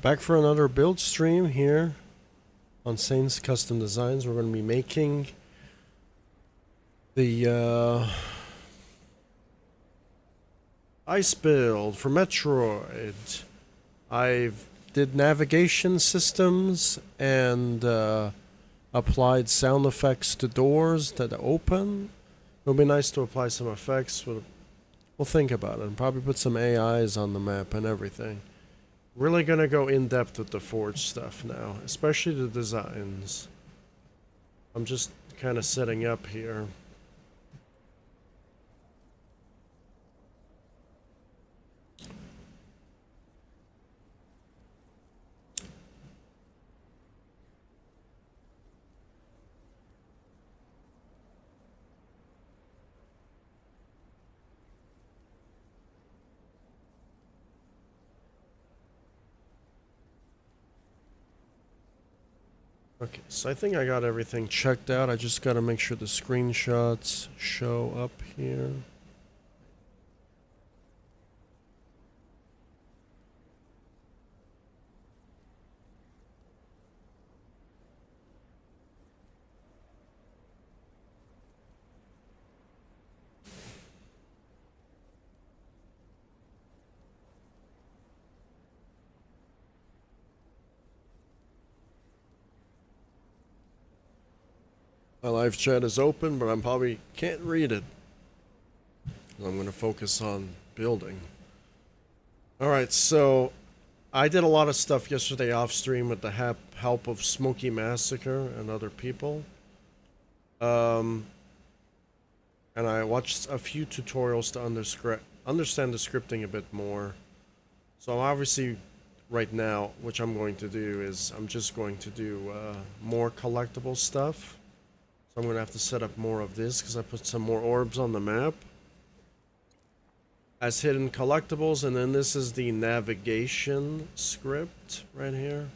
Back for another build stream here on Saints Custom Designs. We're going to be making the ice build for Metroid. I've did navigation systems and applied sound effects to doors that open. It'll be nice to apply some effects. We'll think about it and probably put some AIs on the map and everything. Really gonna go in depth with the Forge stuff now, especially the designs. I'm just kind of setting up here. Okay, so I think I got everything checked out. I just gotta make sure the screenshots show up here. My live chat is open, but I'm probably can't read it. I'm going to focus on building. Alright, so I did a lot of stuff yesterday off stream with the help of Smokey Massacre and other people. And I watched a few tutorials to understand the scripting a bit more. So I'm obviously right now, which I'm going to do is I'm just going to do more collectible stuff. I'm going to have to set up more of this because I put some more orbs on the map as hidden collectibles, and then this is the navigation script right here.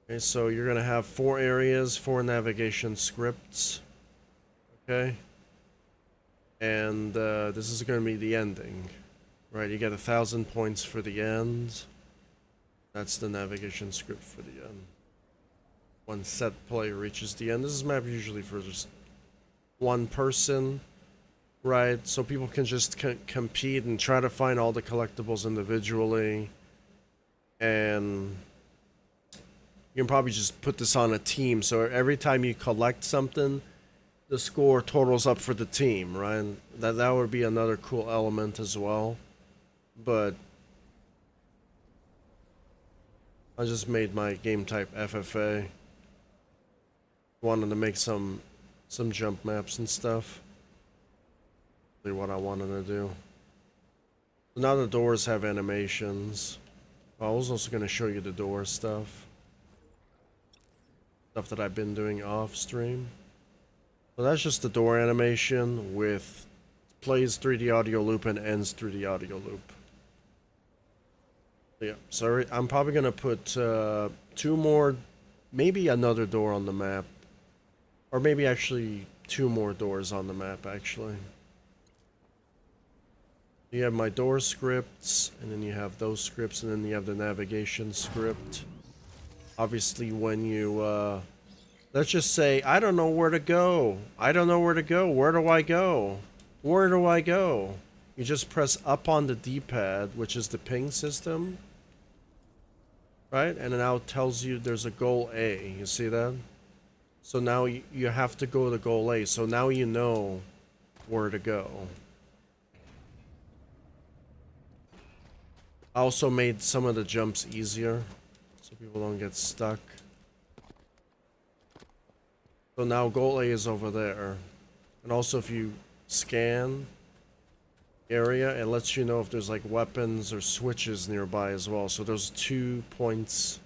Okay, so you're going to have 4 areas, 4 navigation scripts. Okay. And this is going to be the ending. Right, you get 1,000 points for the end. That's the navigation script for the end. When set play reaches the end. This is map usually for just one person, right? So people can just compete and try to find all the collectibles individually. And you can probably just put this on a team. So every time you collect something, the score totals up for the team, right? That would be another cool element as well. But I just made my game type FFA. Wanted to make some jump maps and stuff. Really what I wanted to do. So now the doors have animations. I was also going to show you the door stuff. Stuff that I've been doing off stream. So that's just the door animation with plays 3D audio loop and ends 3D audio loop. Yeah, so I'm probably going to put 2 more, maybe another door on the map. Or maybe actually 2 more doors on the map, actually. You have my door scripts, and then you have those scripts, and then you have the navigation script. Obviously, when you, let's just say, I don't know where to go. I don't know where to go. Where do I go? Where do I go? You just press up on the D-pad, which is the ping system. Right? And it now tells you there's a goal A. You see that? So now you have to go to goal A. So now you know where to go. I also made some of the jumps easier so people don't get stuck. So now goal A is over there. And also if you scan area, it lets you know if there's like weapons or switches nearby as well. So there's 2 points.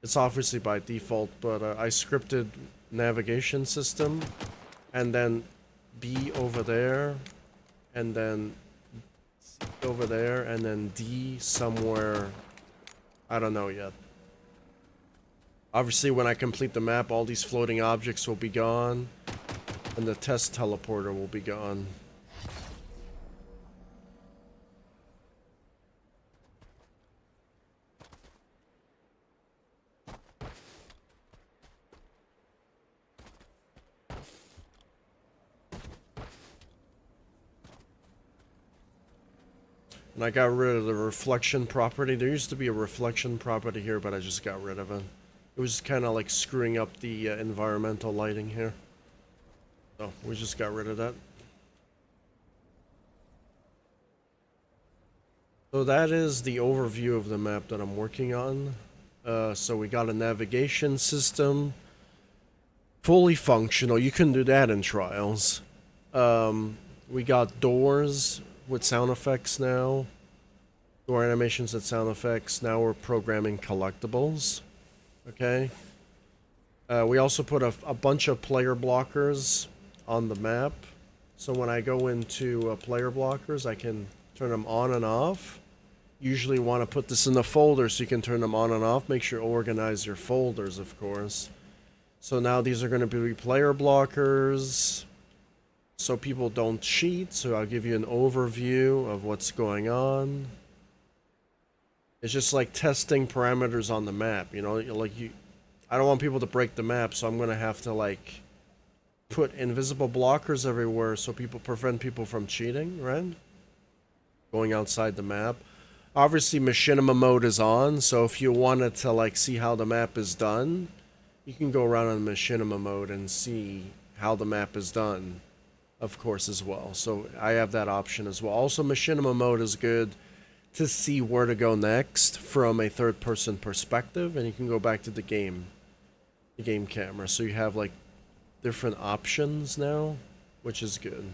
It's obviously by default, but I scripted navigation system, and then B over there, and then C over there, and then D somewhere. I don't know yet. Obviously, when I complete the map, all these floating objects will be gone, and the test teleporter will be gone. And I got rid of the reflection property. There used to be a reflection property here, but I just got rid of it. It was kind of like screwing up the environmental lighting here. So we just got rid of that. So that is the overview of the map that I'm working on. So we got a navigation system. Fully functional. You can do that in trials. We got doors with sound effects now. Door animations with sound effects. Now we're programming collectibles. Okay. We also put a bunch of player blockers on the map. So when I go into player blockers, I can turn them on and off. Usually want to put this in the folder so you can turn them on and off. Make sure you organize your folders, of course. So now these are going to be player blockers so people don't cheat. So I'll give you an overview of what's going on. It's just like testing parameters on the map, you know, I don't want people to break the map, so I'm going to have to like put invisible blockers everywhere so people prevent people from cheating, right? Going outside the map. Obviously machinima mode is on, so if you wanted to like see how the map is done, you can go around in machinima mode and see how the map is done, of course, as well. So I have that option as well. Also, machinima mode is good to see where to go next from a third-person perspective, and you can go back to the game camera. So you have like different options now, which is good.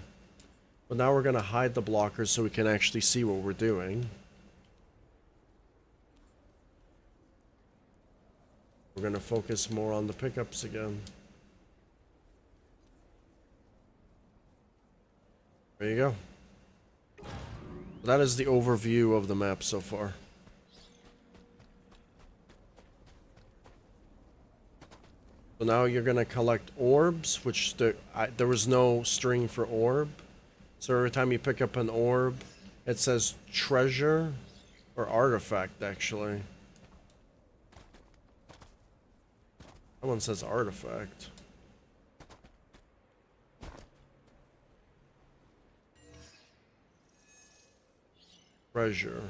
But now we're gonna hide the blockers so we can actually see what we're doing. We're gonna focus more on the pickups again. There you go. That is the overview of the map so far. So now you're gonna collect orbs, which there was no string for orb. So every time you pick up an orb, it says treasure or artifact, actually. That one says artifact. Treasure.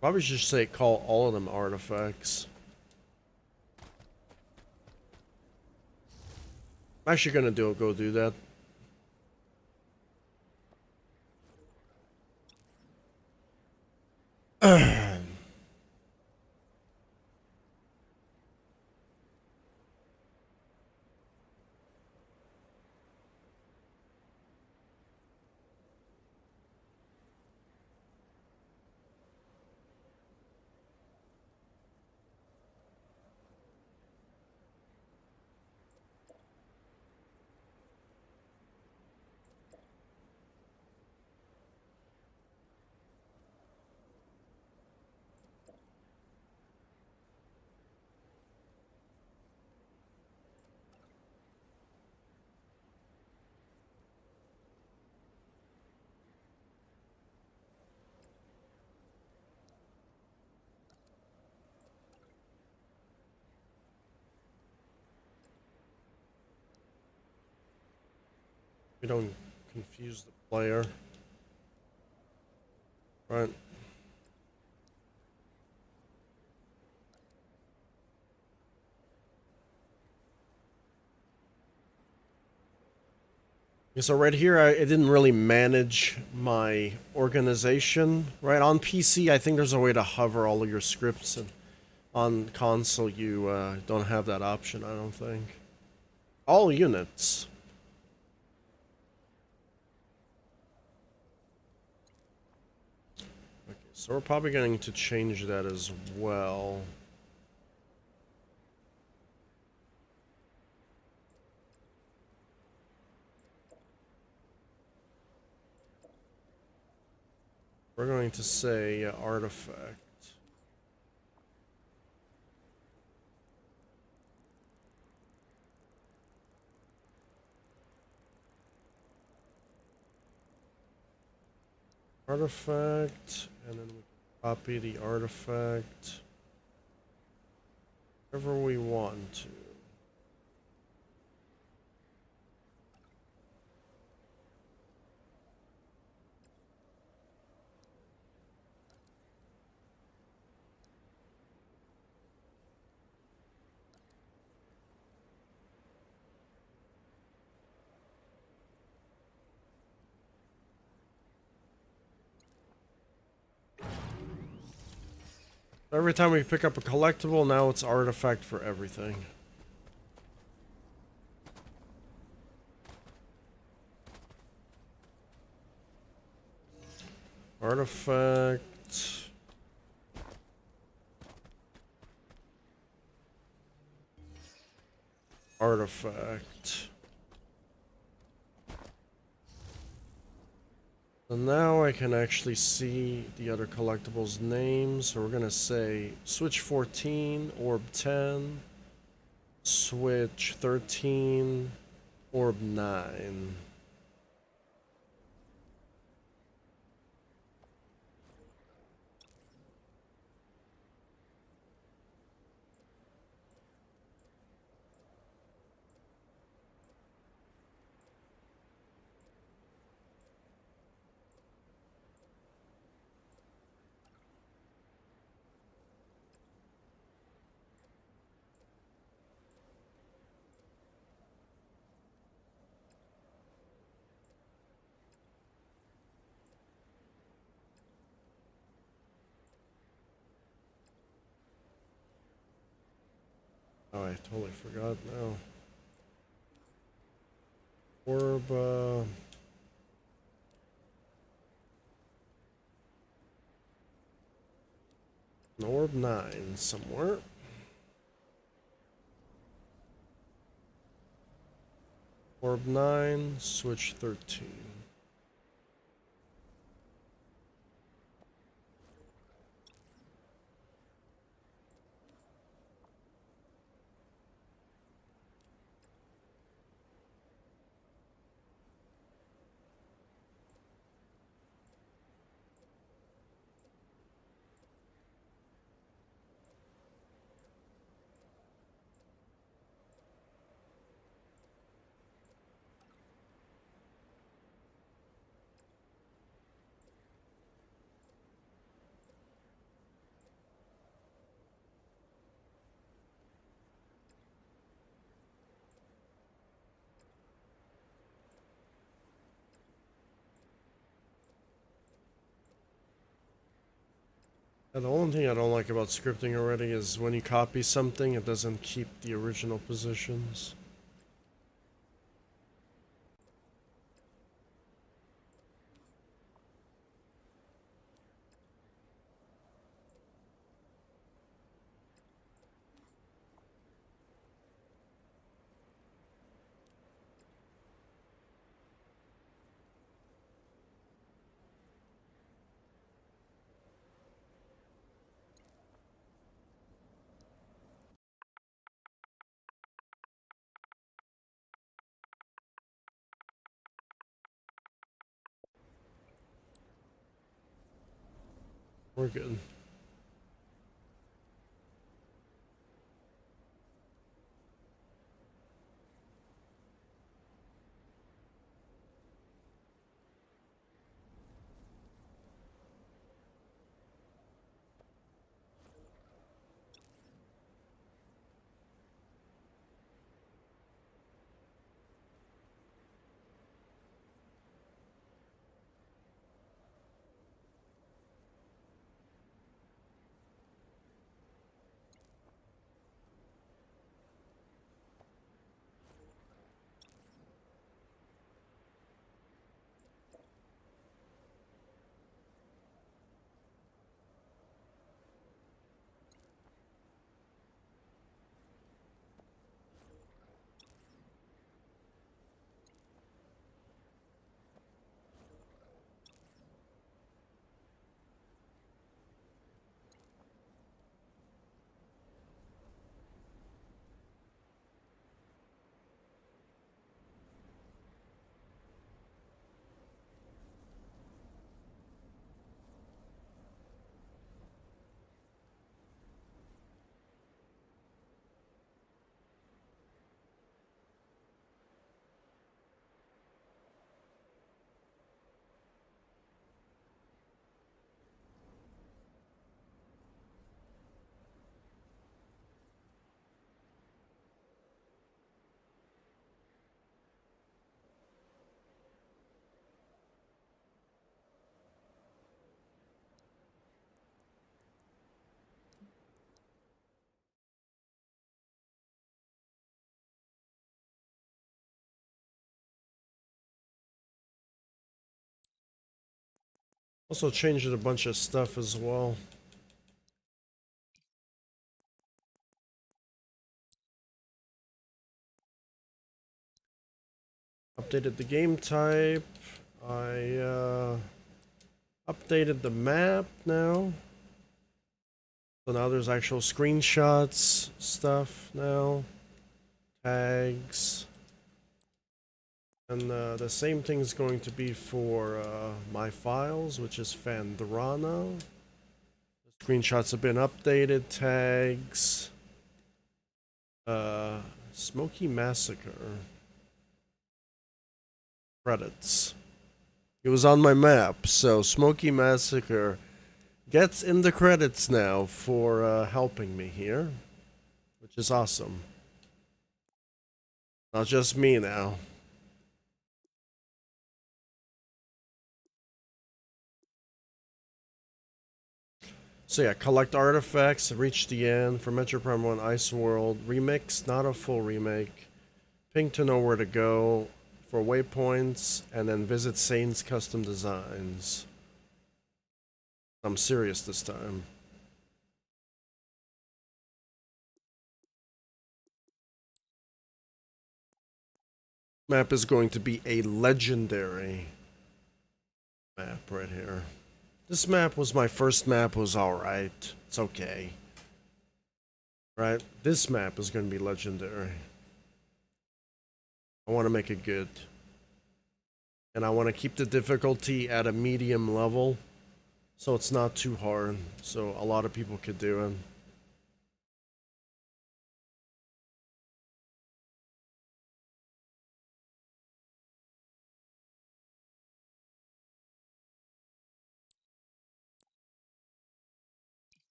Probably should say call all of them artifacts. I'm actually gonna go do that. We don't confuse the player. Right. Yeah, so right here, I didn't really manage my organization. Right, on PC, I think there's a way to hover all of your scripts, and on console, you don't have that option, I don't think. All units. Okay, so we're probably going to change that as well. We're going to say artifact. Artifact, and then we can copy the artifact wherever we want to. Every time we pick up a collectible, now it's artifact for everything. Artifact. Artifact. So now I can actually see the other collectibles' names. So we're gonna say Switch 14, Orb 10, Switch 13, Orb 9. Oh, I totally forgot now. Orb, Orb 9 somewhere. Orb 9, Switch 13. And the only thing I don't like about scripting already is when you copy something, it doesn't keep the original positions. We're good. Also changed a bunch of stuff as well. Updated the game type. I updated the map now. So now there's actual screenshots stuff now. Tags. And the same thing is going to be for my files, which is Phendrana. The screenshots have been updated. Tags. Smoky Massacre. Credits. It was on my map, so Smoky Massacre gets in the credits now for helping me here, which is awesome. Not just me now. So yeah, collect artifacts, reach the end for Metroid Prime 1 Ice World, remix, not a full remake. Ping to know where to go for waypoints, and then visit Sane's custom designs. I'm serious this time. Map is going to be a legendary map right here. This map was my first map, was alright. It's okay. Right? This map is going to be legendary. I want to make it good. And I want to keep the difficulty at a medium level, so it's not too hard, so a lot of people could do it.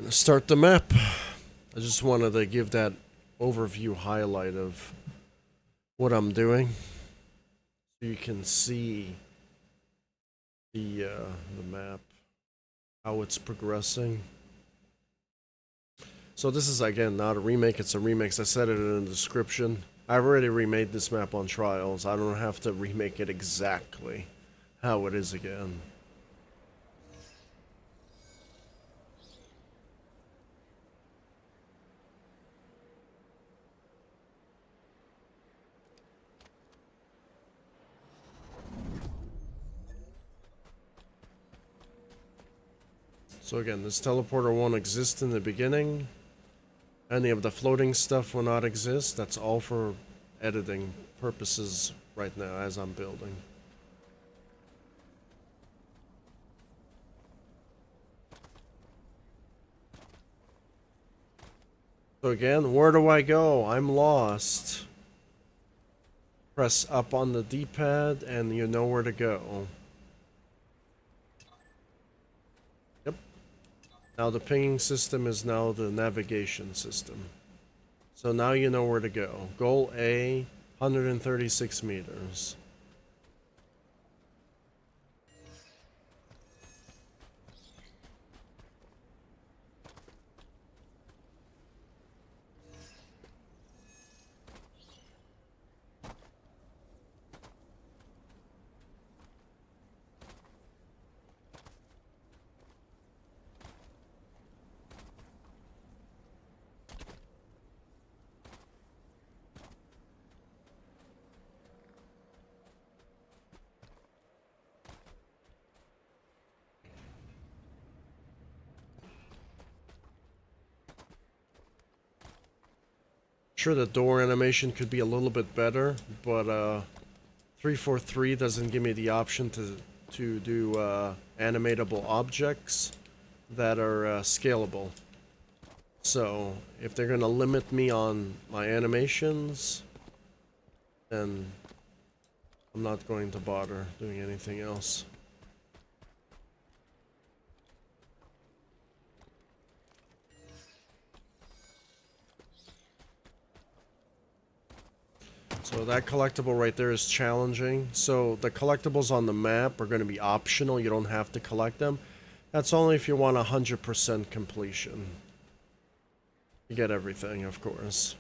Gonna start the map. I just wanted to give that overview highlight of what I'm doing, so you can see the map, how it's progressing. So this is again not a remake, it's a remix. I said it in the description. I've already remade this map on Trials. I don't have to remake it exactly how it is again. So again, this teleporter won't exist in the beginning. Any of the floating stuff will not exist. That's all for editing purposes right now as I'm building. So again, where do I go? I'm lost. Press up on the D-pad and you know where to go. Yep. Now the pinging system is now the navigation system. So now you know where to go. Goal A, 136 meters. Sure, the door animation could be a little bit better, but 343 doesn't give me the option to do animatable objects that are scalable. So if they're gonna limit me on my animations, then I'm not going to bother doing anything else. So that collectible right there is challenging. So the collectibles on the map are going to be optional. You don't have to collect them. That's only if you want 100% completion. You get everything, of course.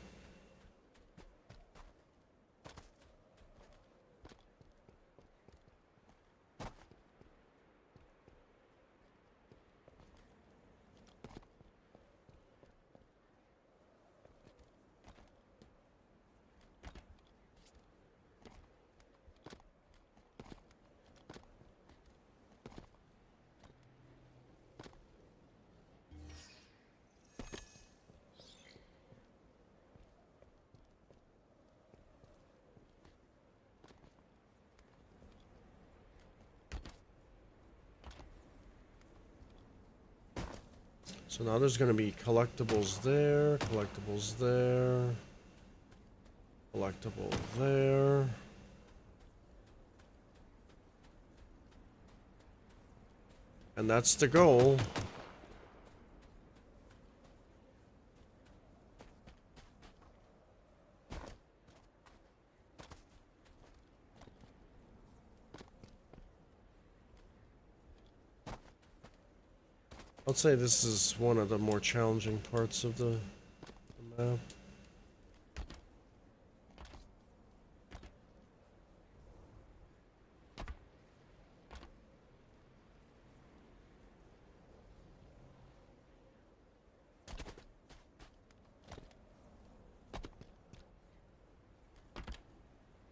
So now there's going to be collectibles there, collectibles there, collectible there. And that's the goal. I'd say this is one of the more challenging parts of the map.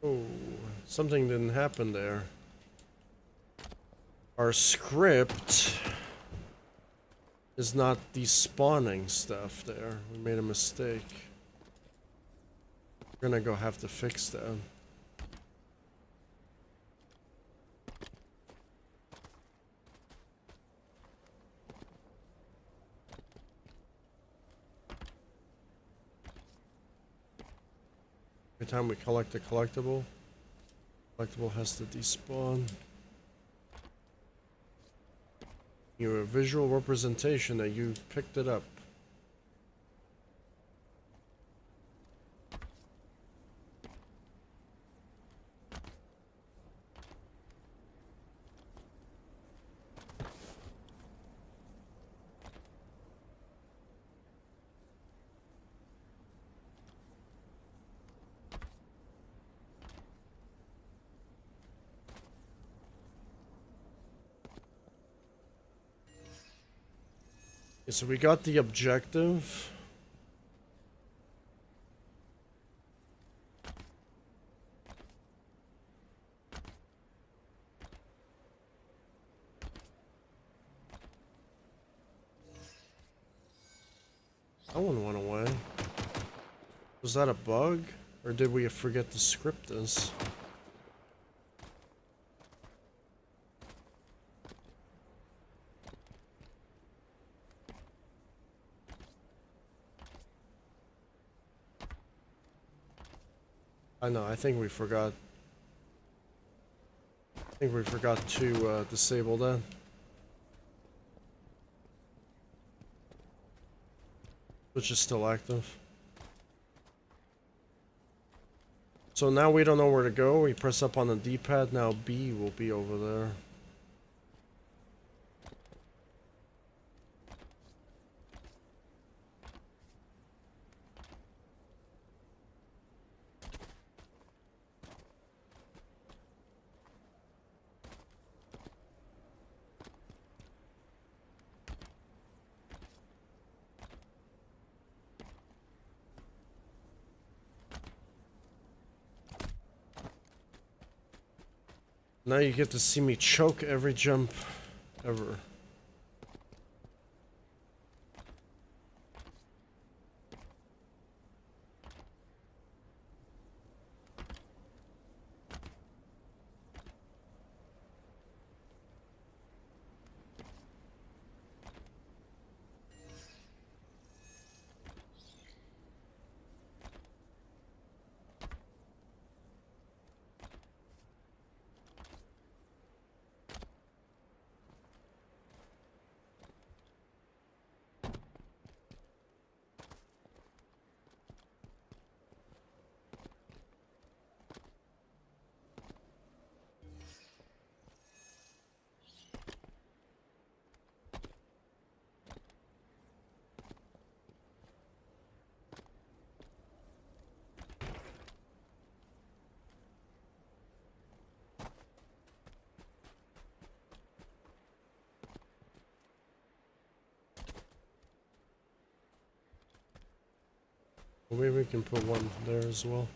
Oh, something didn't happen there. Our script is not despawning stuff there. We made a mistake. We're gonna go have to fix that. Every time we collect a collectible has to despawn. Your visual representation that you picked it up. Okay, so we got the objective. That one went away. Was that a bug? Or did we forget to script this? I know, I think we forgot. I think we forgot to disable that. Which is still active. So now we don't know where to go. We press up on the D-pad. Now B will be over there. Now you get to see me choke every jump ever. Well, maybe we can put one there as well.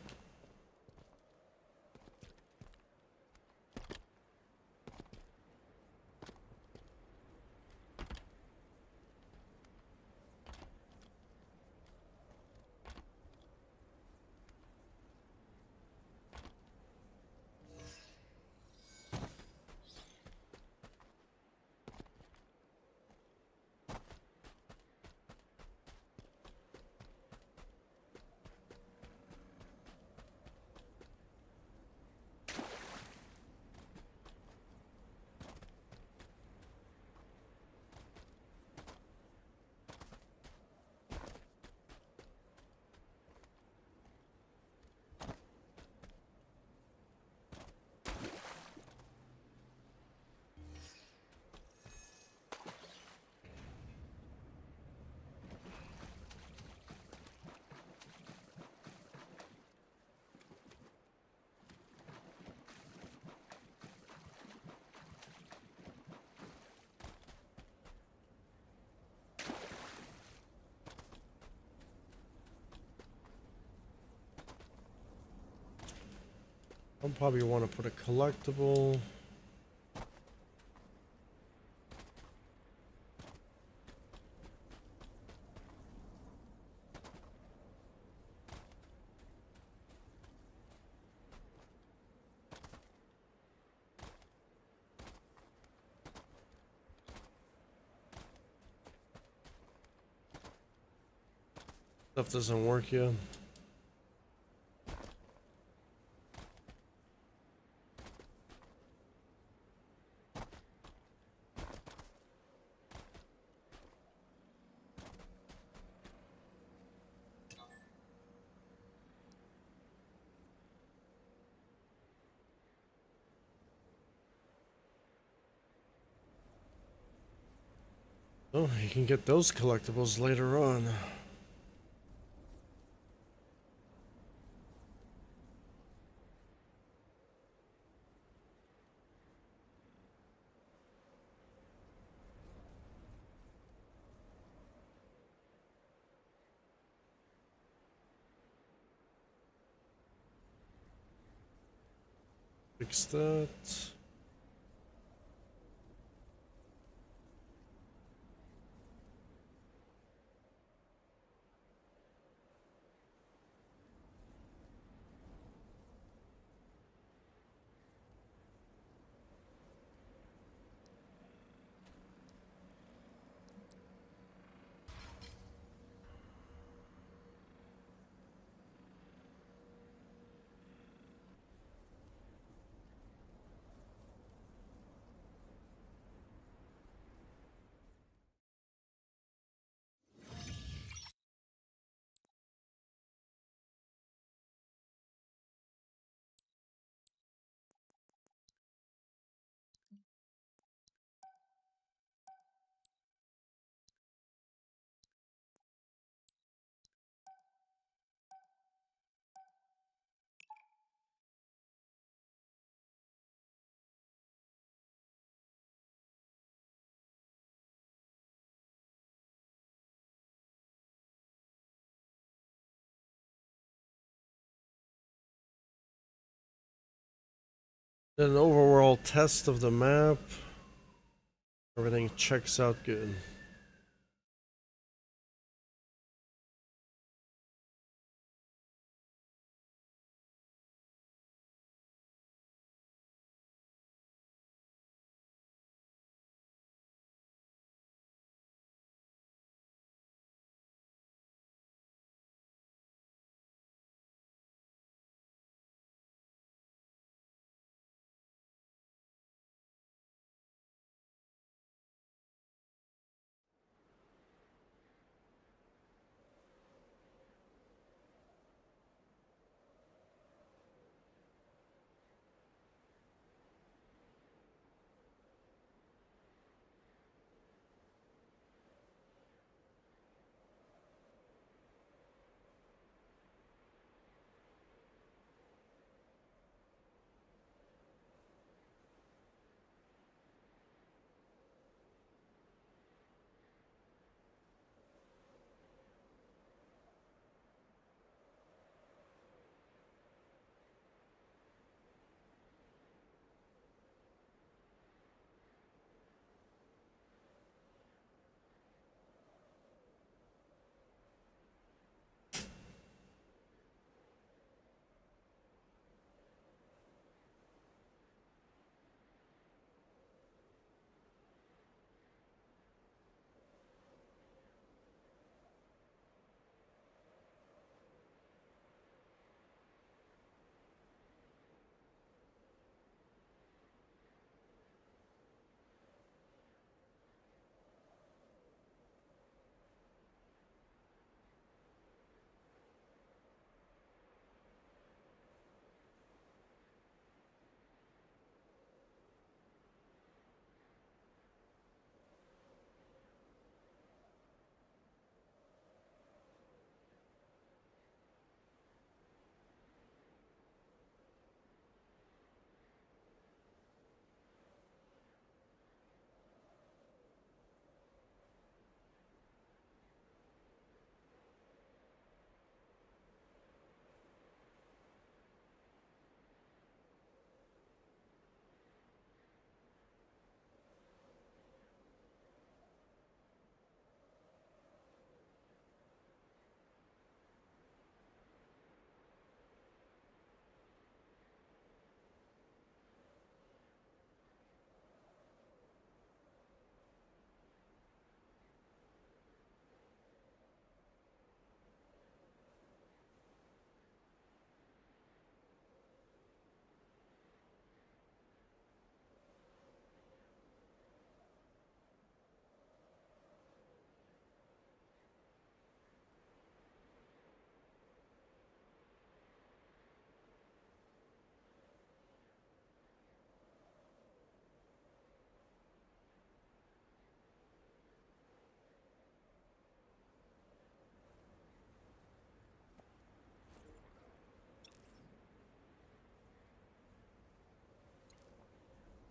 I'll probably want to put a collectible. Stuff doesn't work yet. Oh, you can get those collectibles later on. Fix that. Did an overworld test of the map. Everything checks out good.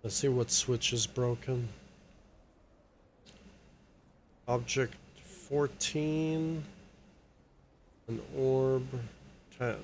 Let's see what switch is broken. Object 14, an orb 10.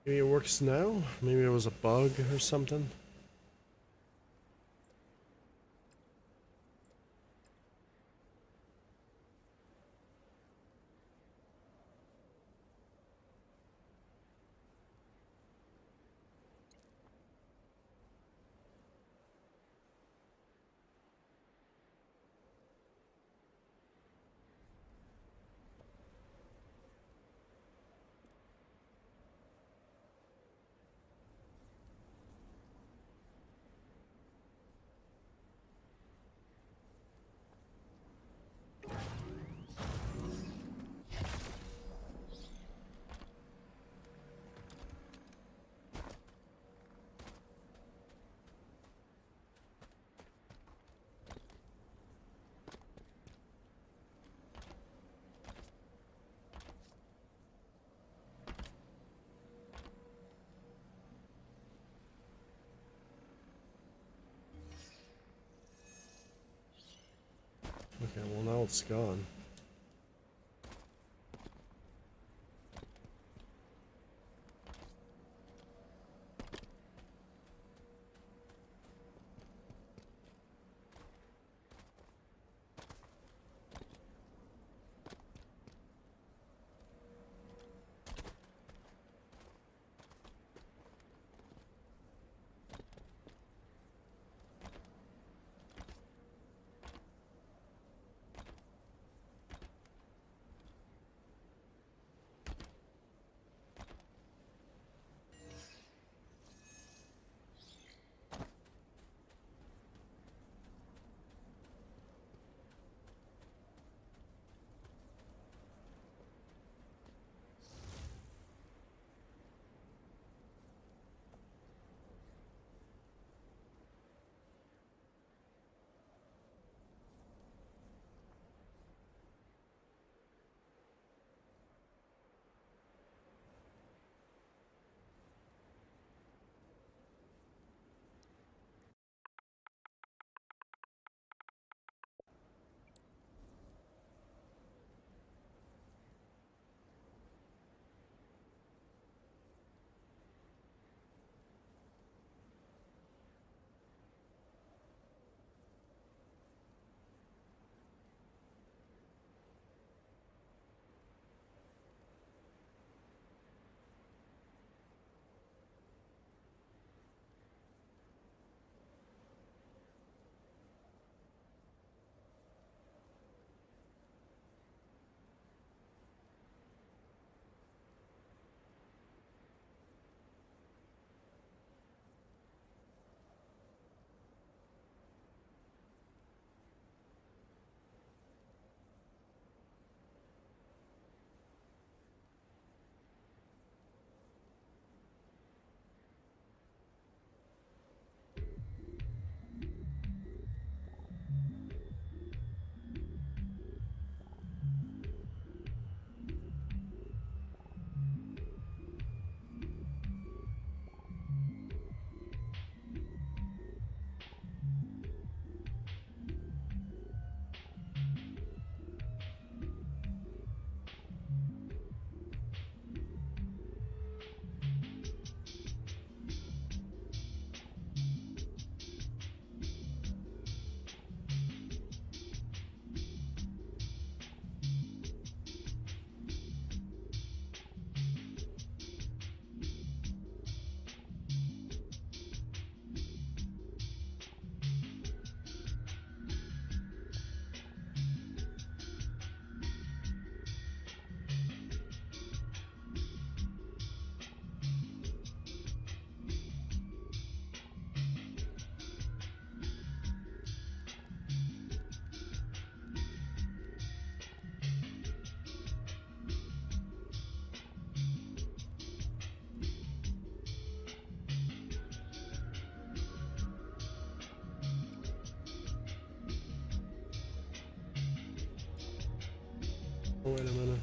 Maybe it works now? Maybe it was a bug or something? Okay, well now it's gone. Oh, wait a minute.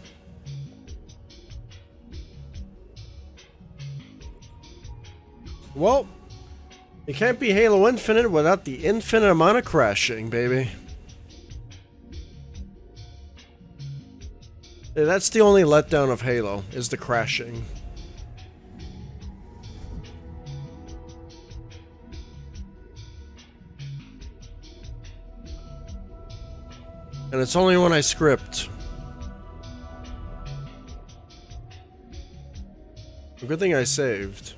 Well, it can't be Halo Infinite without the infinite amount of crashing, baby. Yeah, that's the only letdown of Halo, is the crashing. And it's only when I script. Good thing I saved.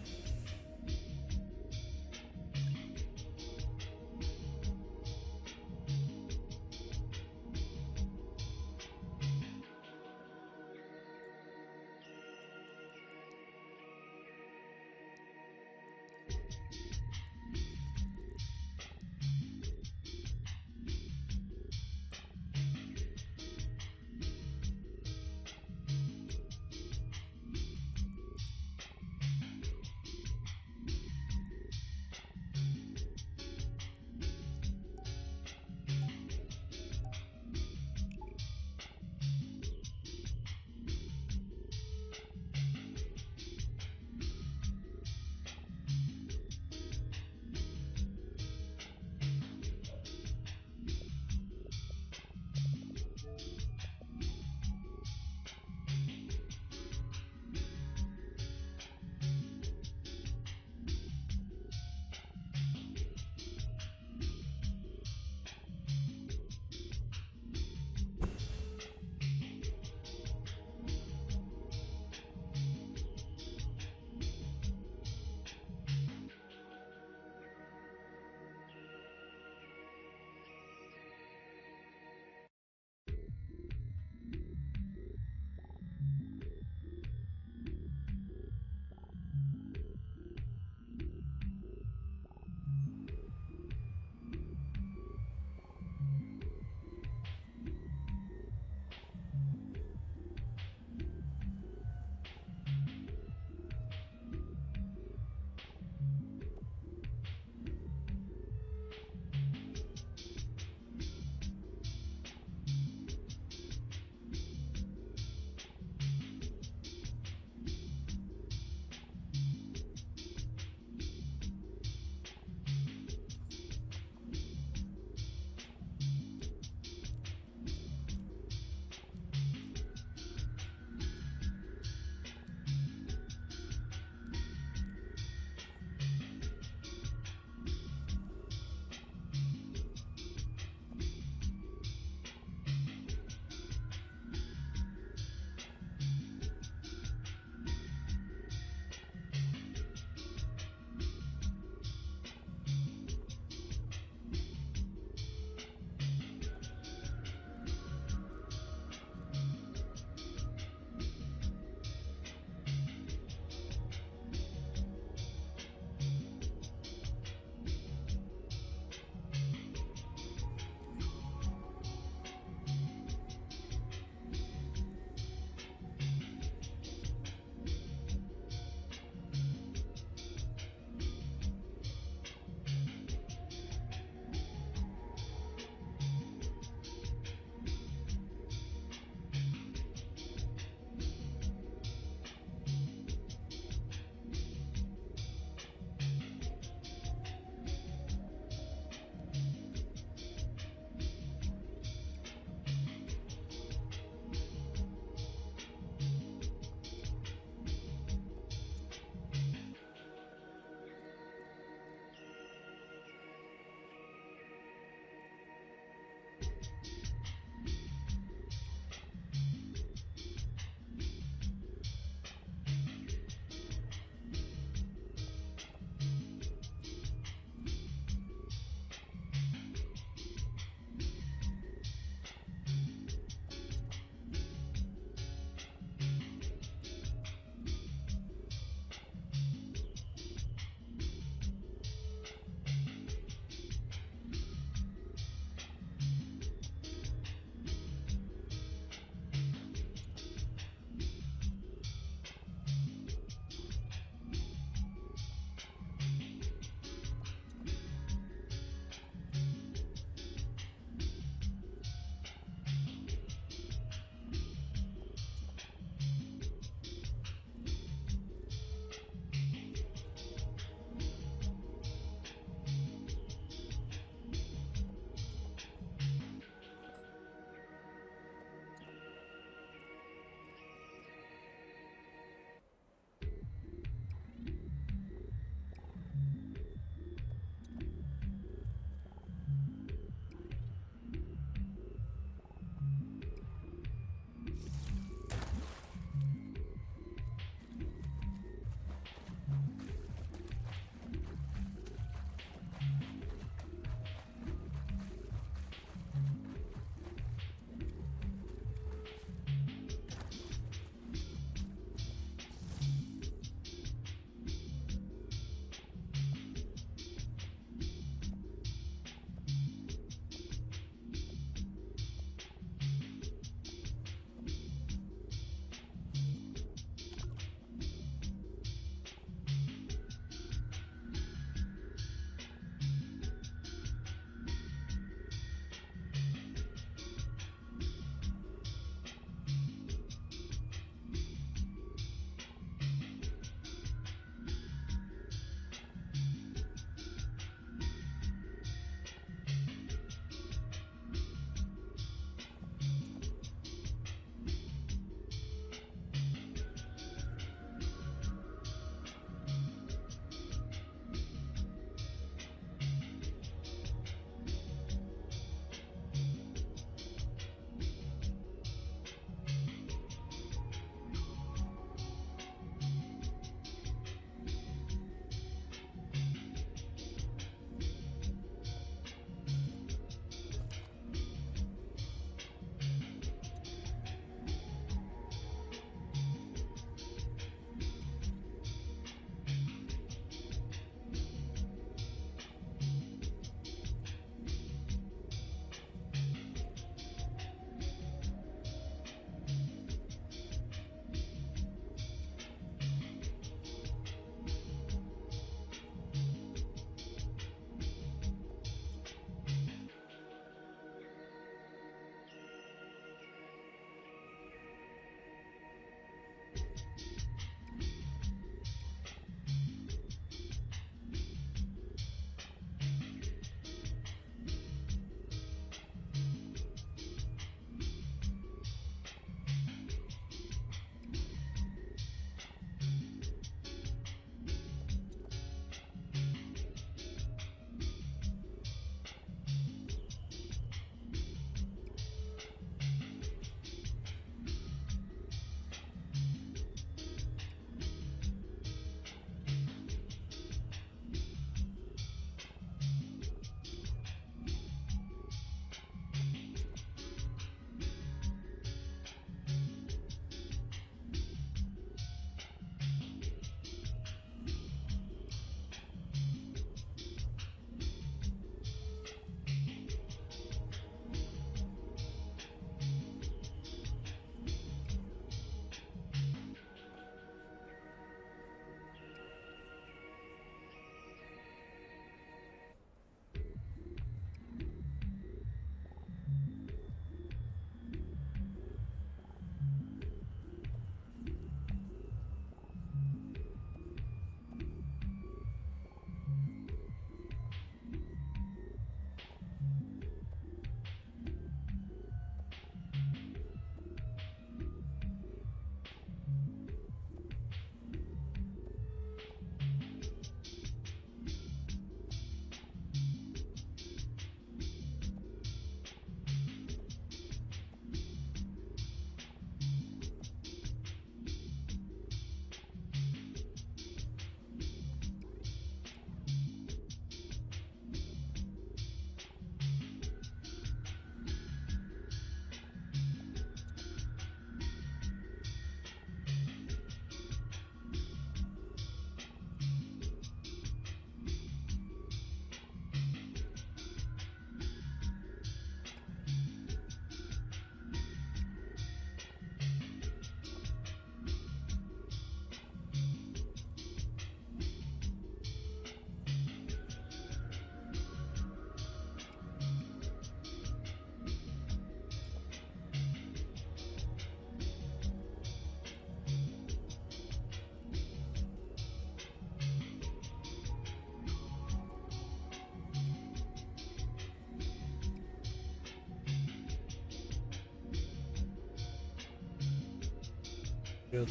Good.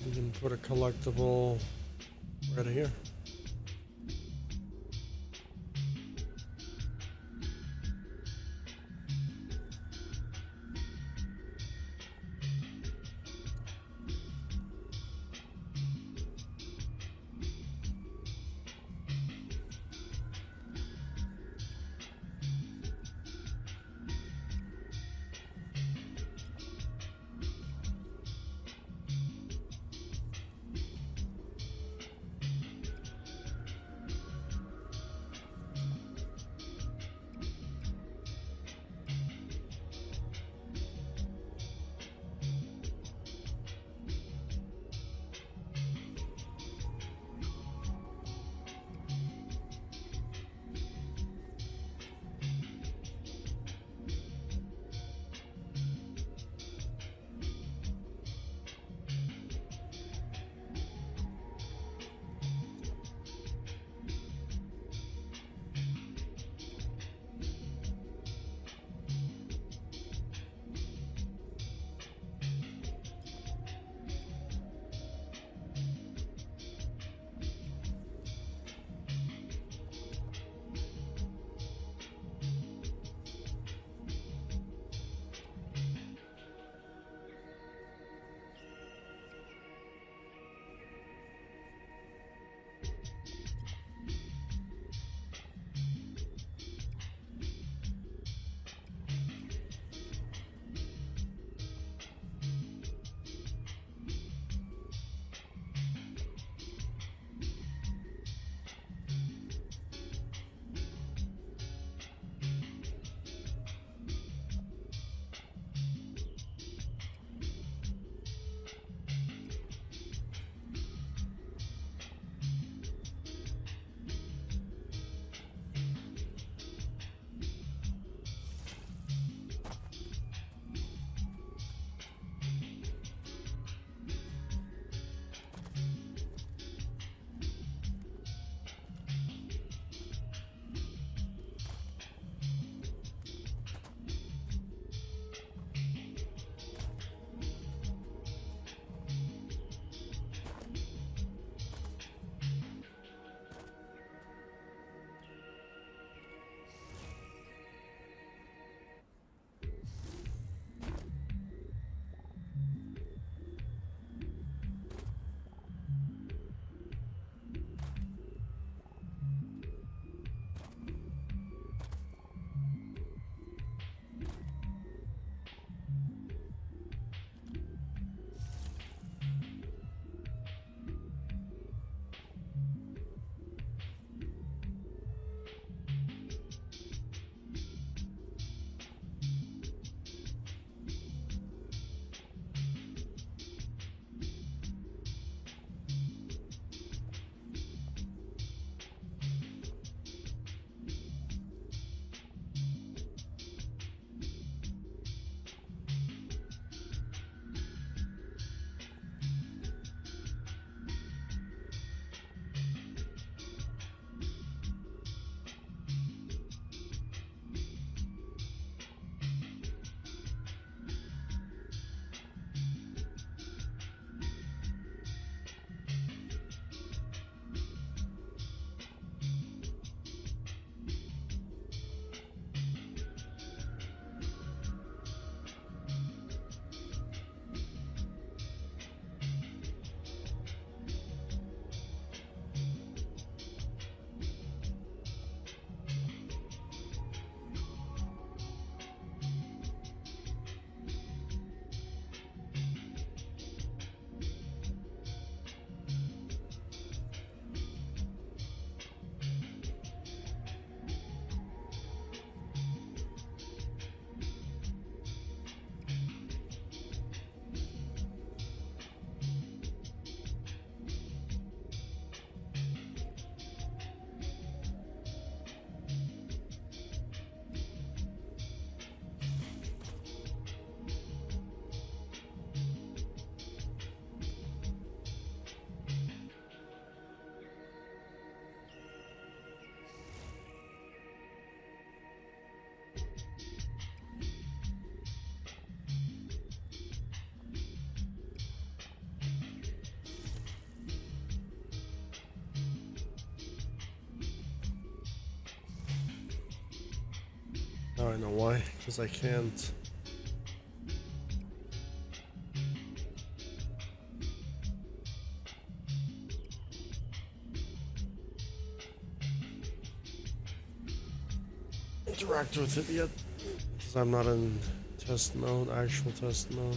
You can put a collectible right here. Now I know why, because I can't. Interact with it yet, because I'm not in test mode, actual test mode.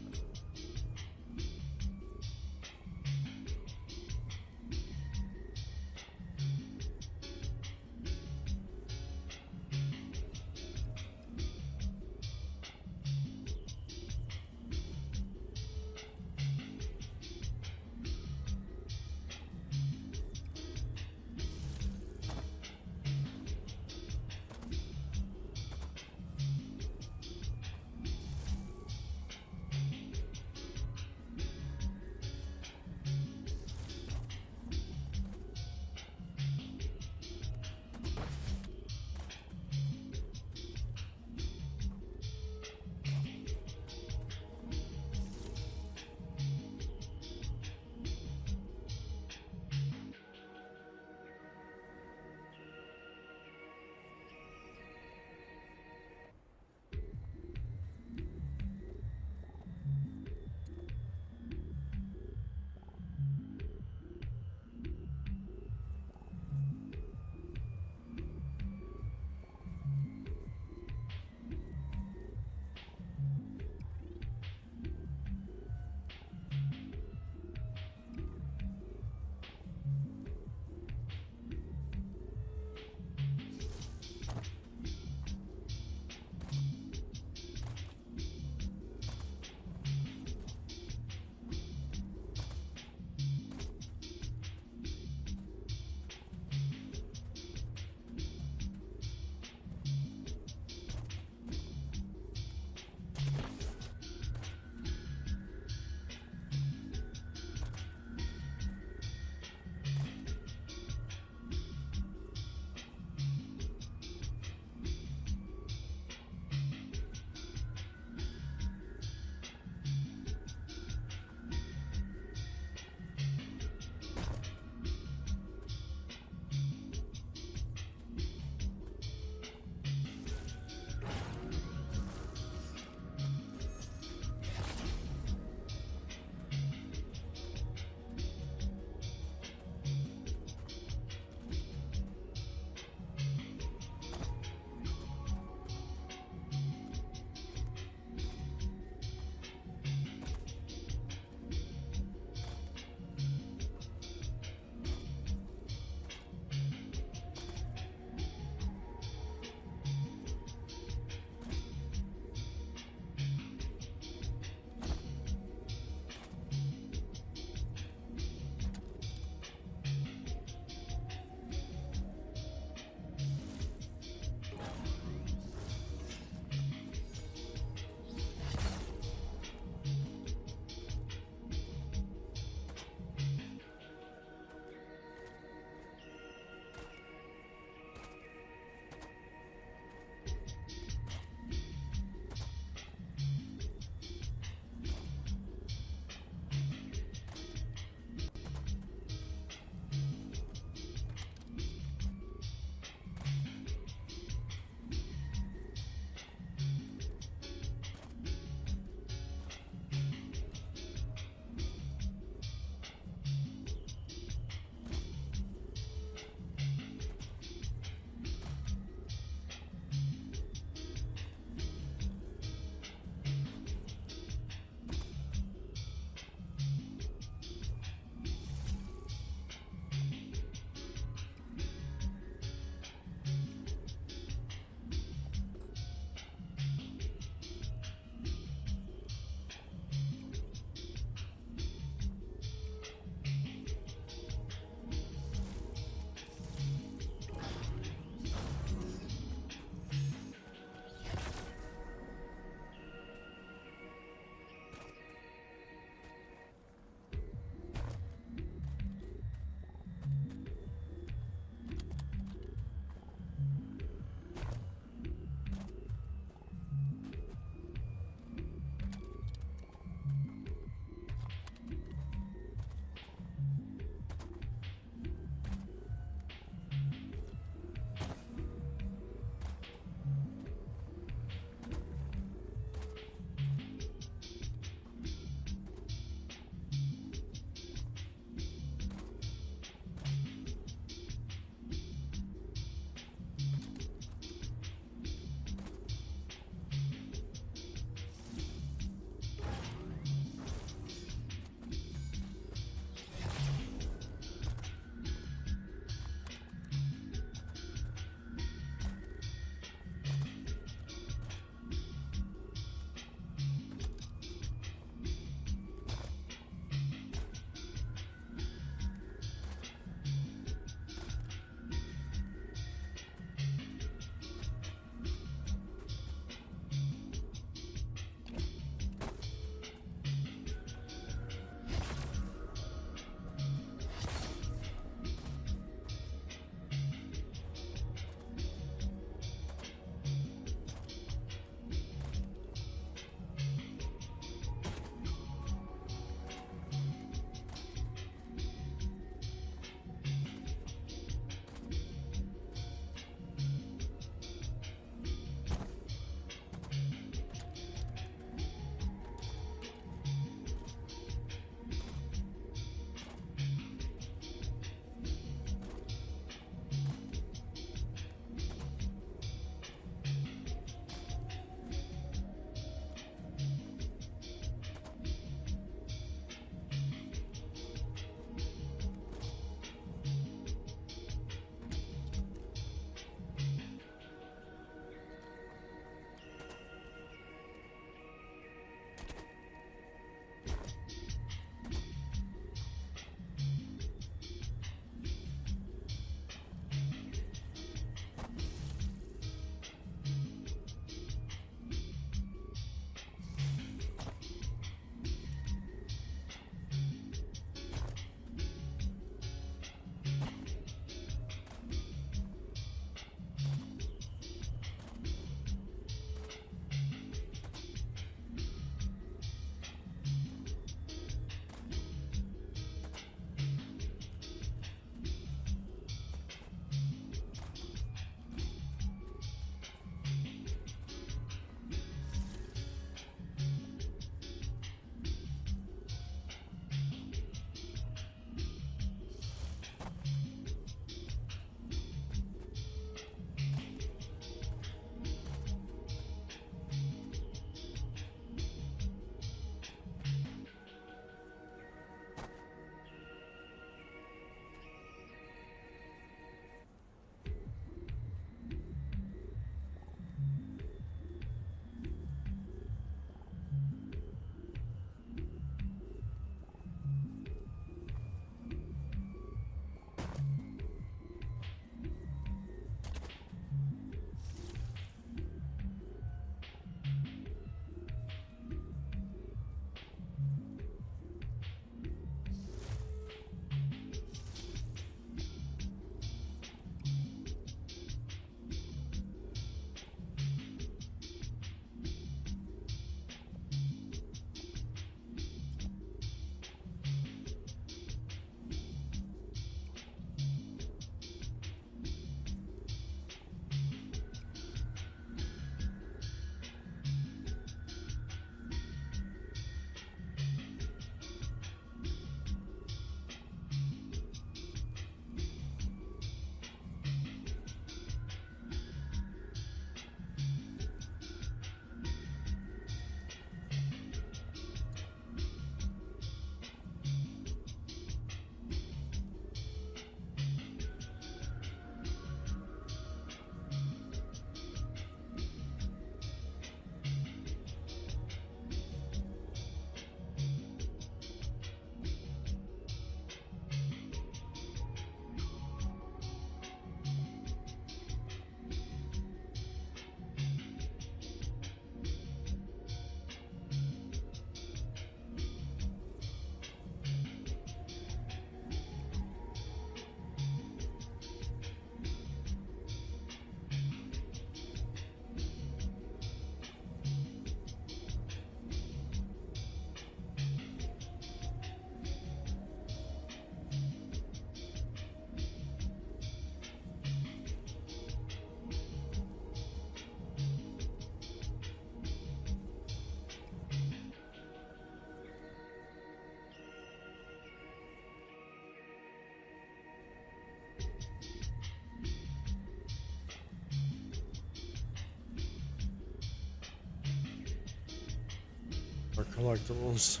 collectibles.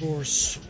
Or switch.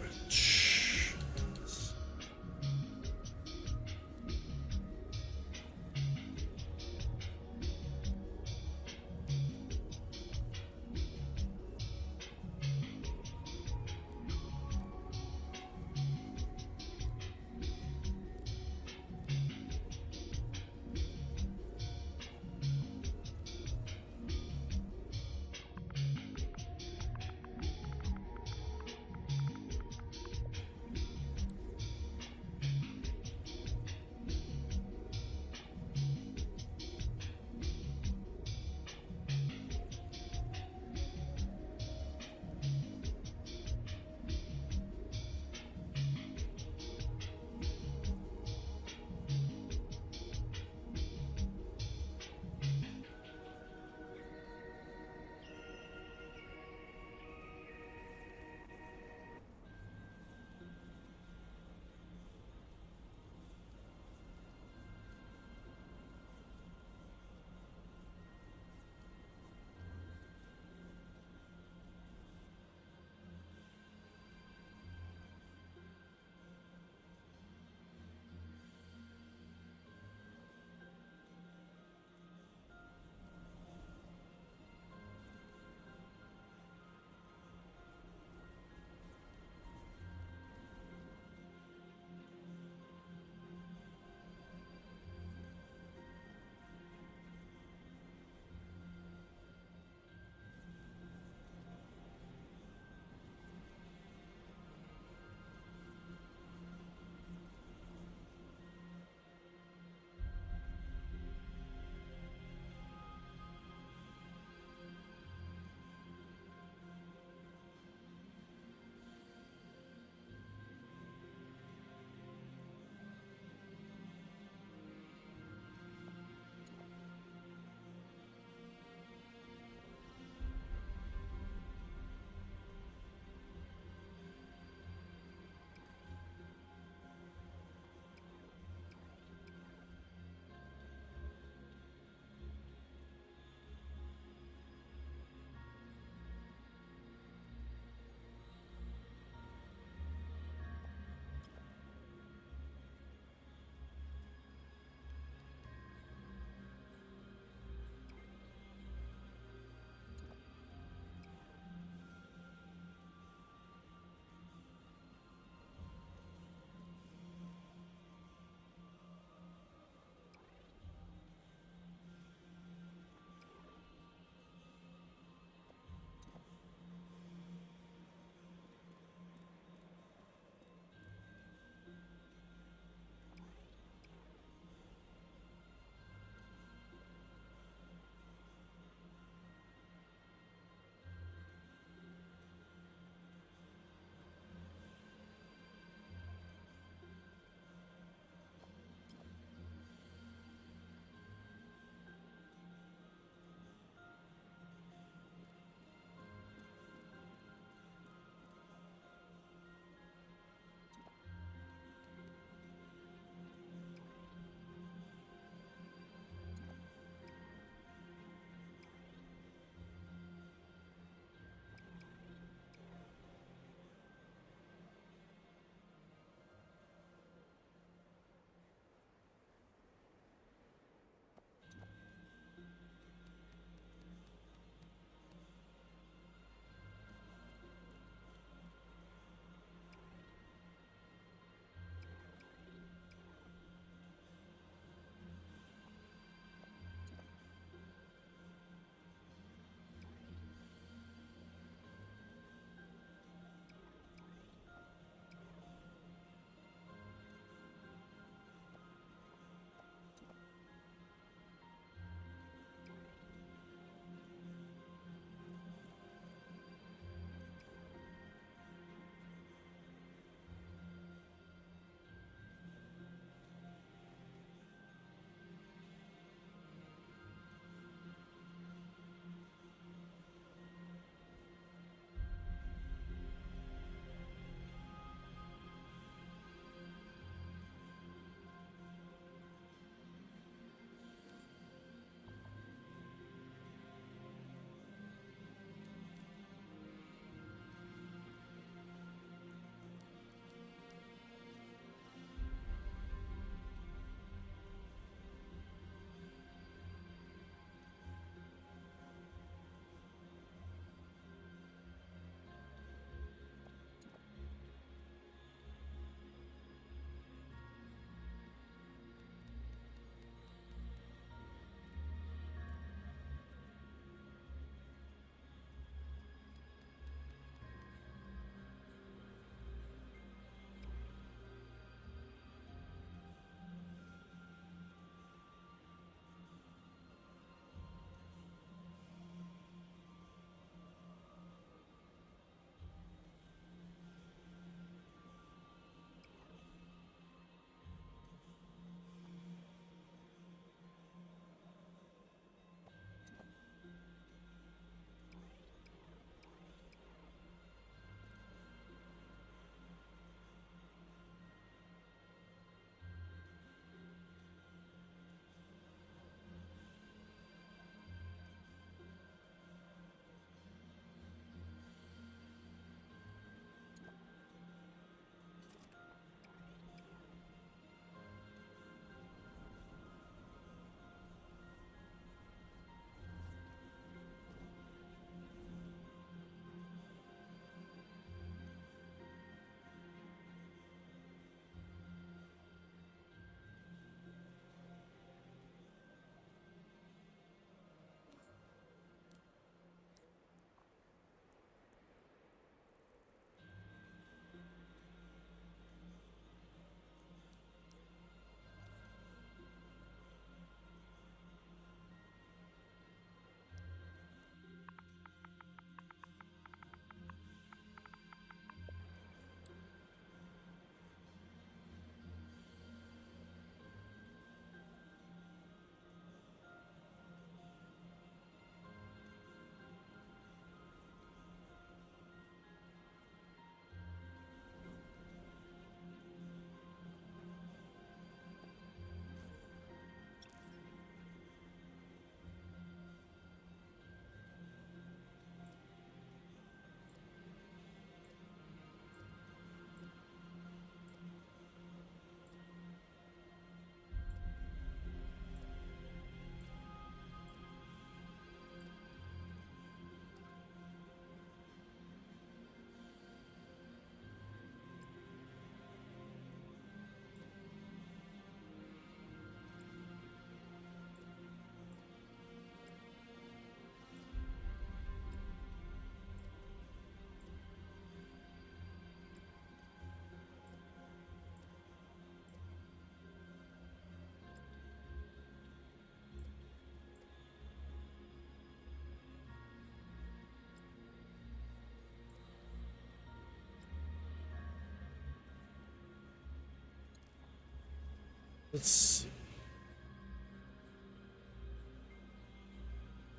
Let's see.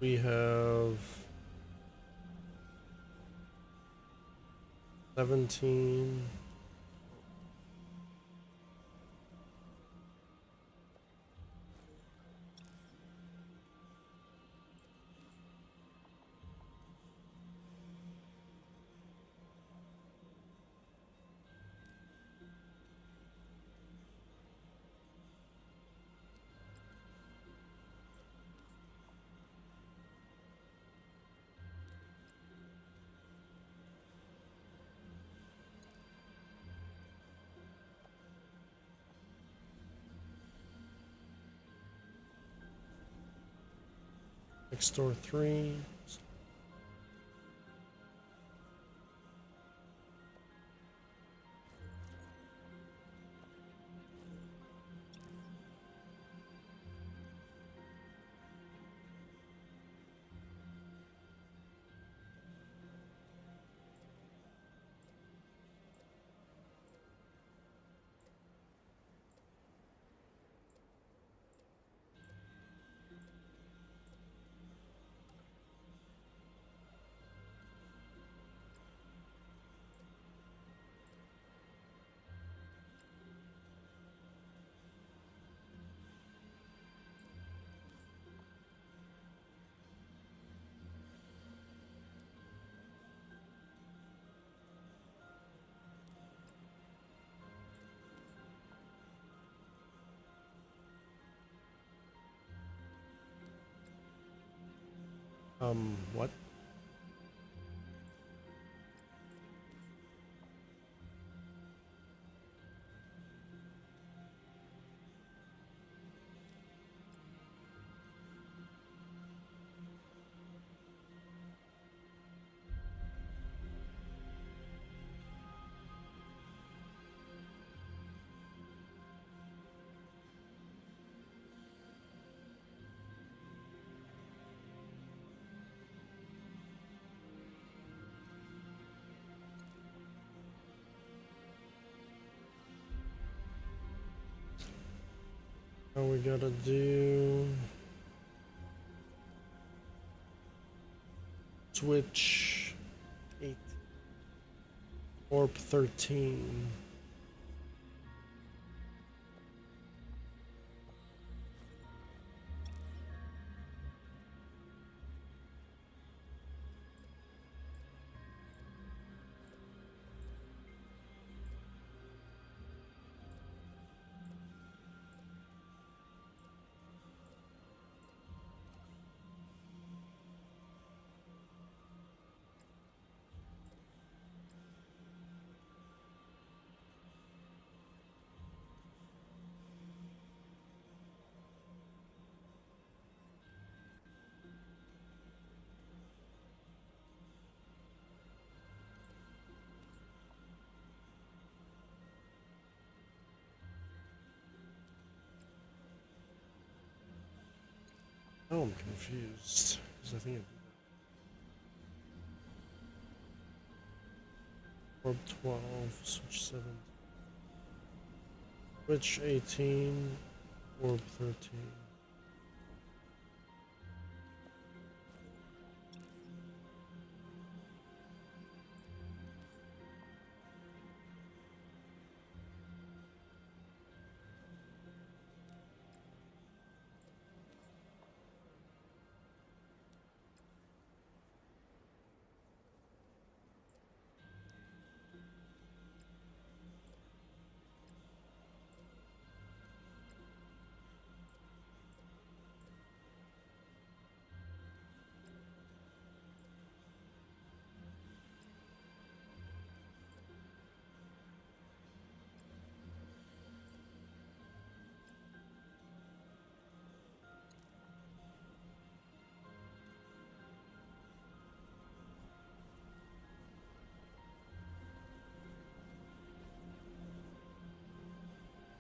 We have 17. Next door 3. What? Now we gotta do switch 8 orb 13. Oh, I'm confused. Because I think orb 12, switch 7. Switch 18, orb 13.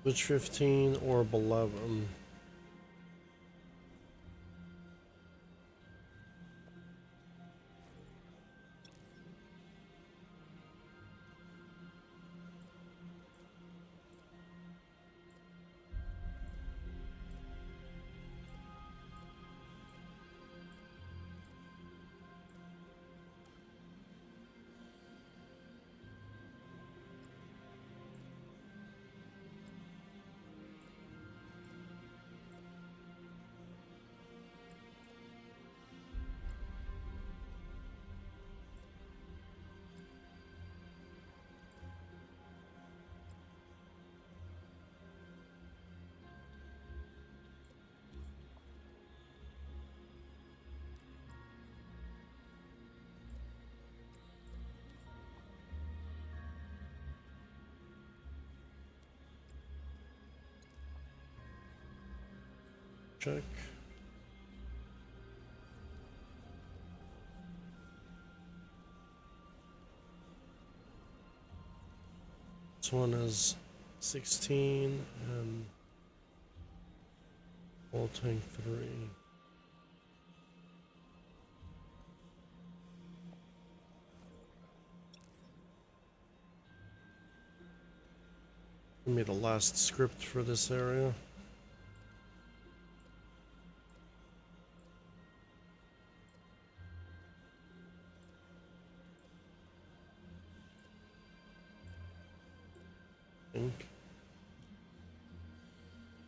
Switch 15, orb 11. check. This one is 16 and full tank 3. Give me the last script for this area.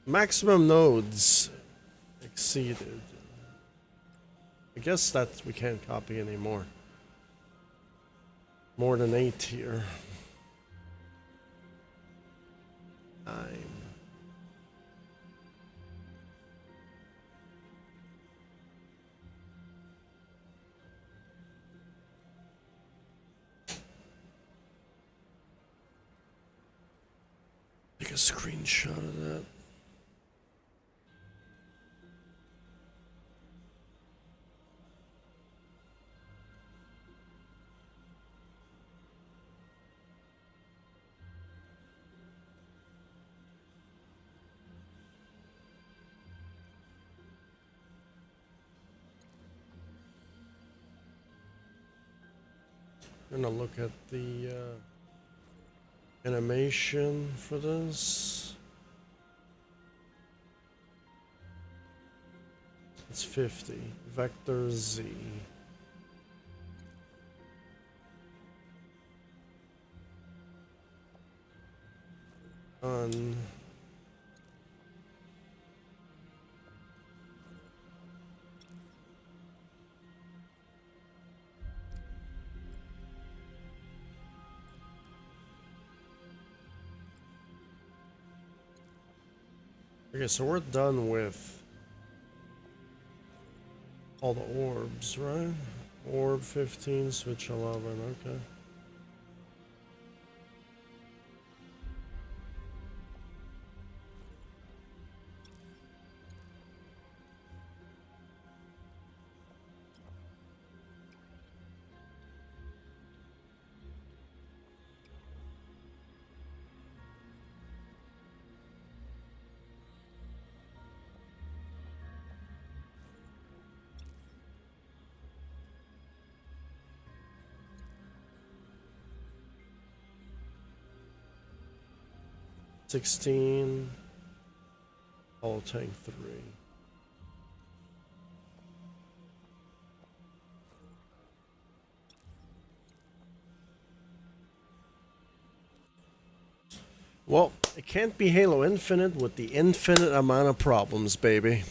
Maximum nodes exceeded. I guess that we can't copy anymore. More than 8 here. 9. Take a screenshot of that. I'm gonna look at the animation for this. It's 50. Vector Z. On. Okay, so we're done with all the orbs, right? Orb 15, switch 11, okay. $16, all tank 3. Well, it can't be Halo Infinite with the infinite amount of problems, baby.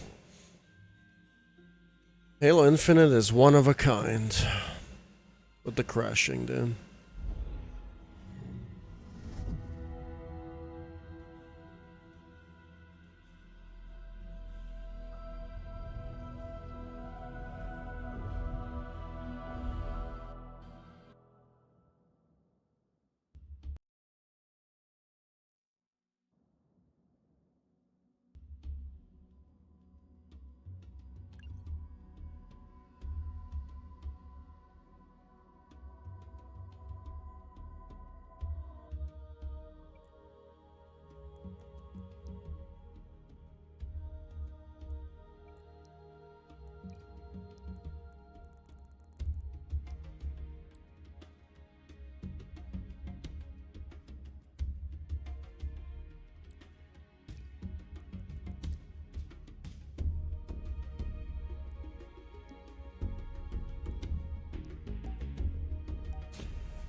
Halo Infinite is one of a kind. With the crashing, dude.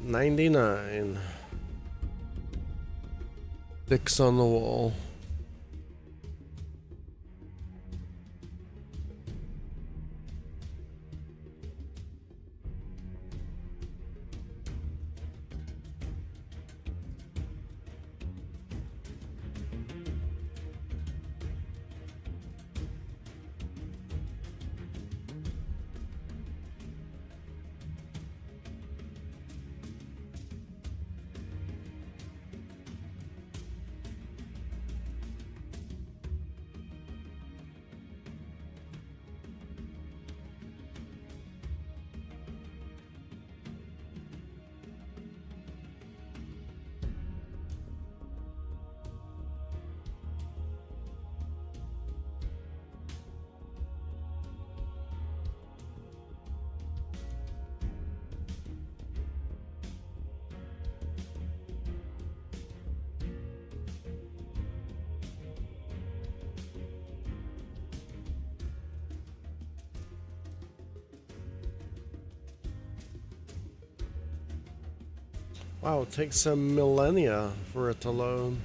$99. Dicks on the wall. Wow, it takes some millennia for it to load.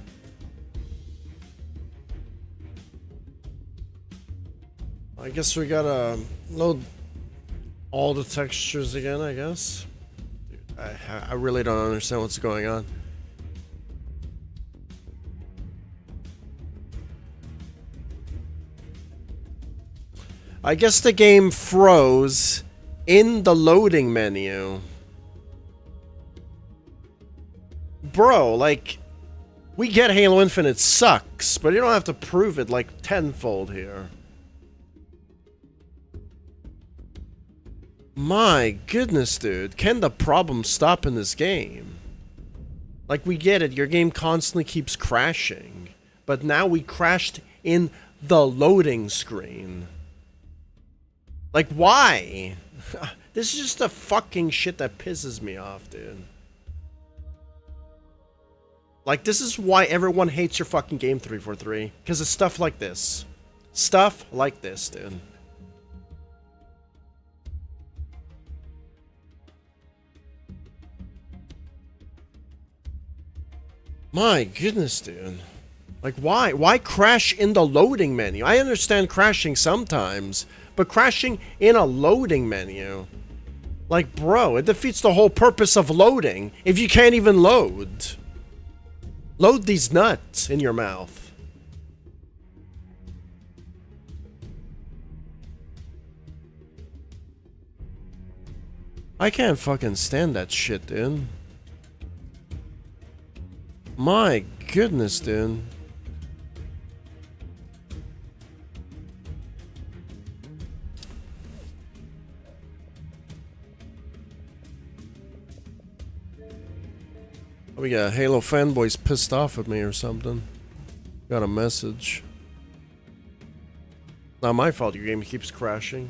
I guess we gotta load all the textures again, I guess. Dude, I really don't understand what's going on. I guess the game froze in the loading menu. Bro, like, we get Halo Infinite sucks, but you don't have to prove it like tenfold here. My goodness, dude. Can the problem stop in this game? Like, we get it. Your game constantly keeps crashing. But now we crashed in the loading screen. Like, why? This is just the fucking shit that pisses me off, dude. Like, this is why everyone hates your fucking game, 343. Because of stuff like this. Stuff like this, dude. My goodness, dude. Like, why? Why crash in the loading menu? I understand crashing sometimes, but crashing in a loading menu? Like, bro, it defeats the whole purpose of loading if you can't even load. Load these nuts in your mouth. I can't fucking stand that shit, dude. My goodness, dude. We got Halo fanboys pissed off at me or something. Got a message. Not my fault your game keeps crashing.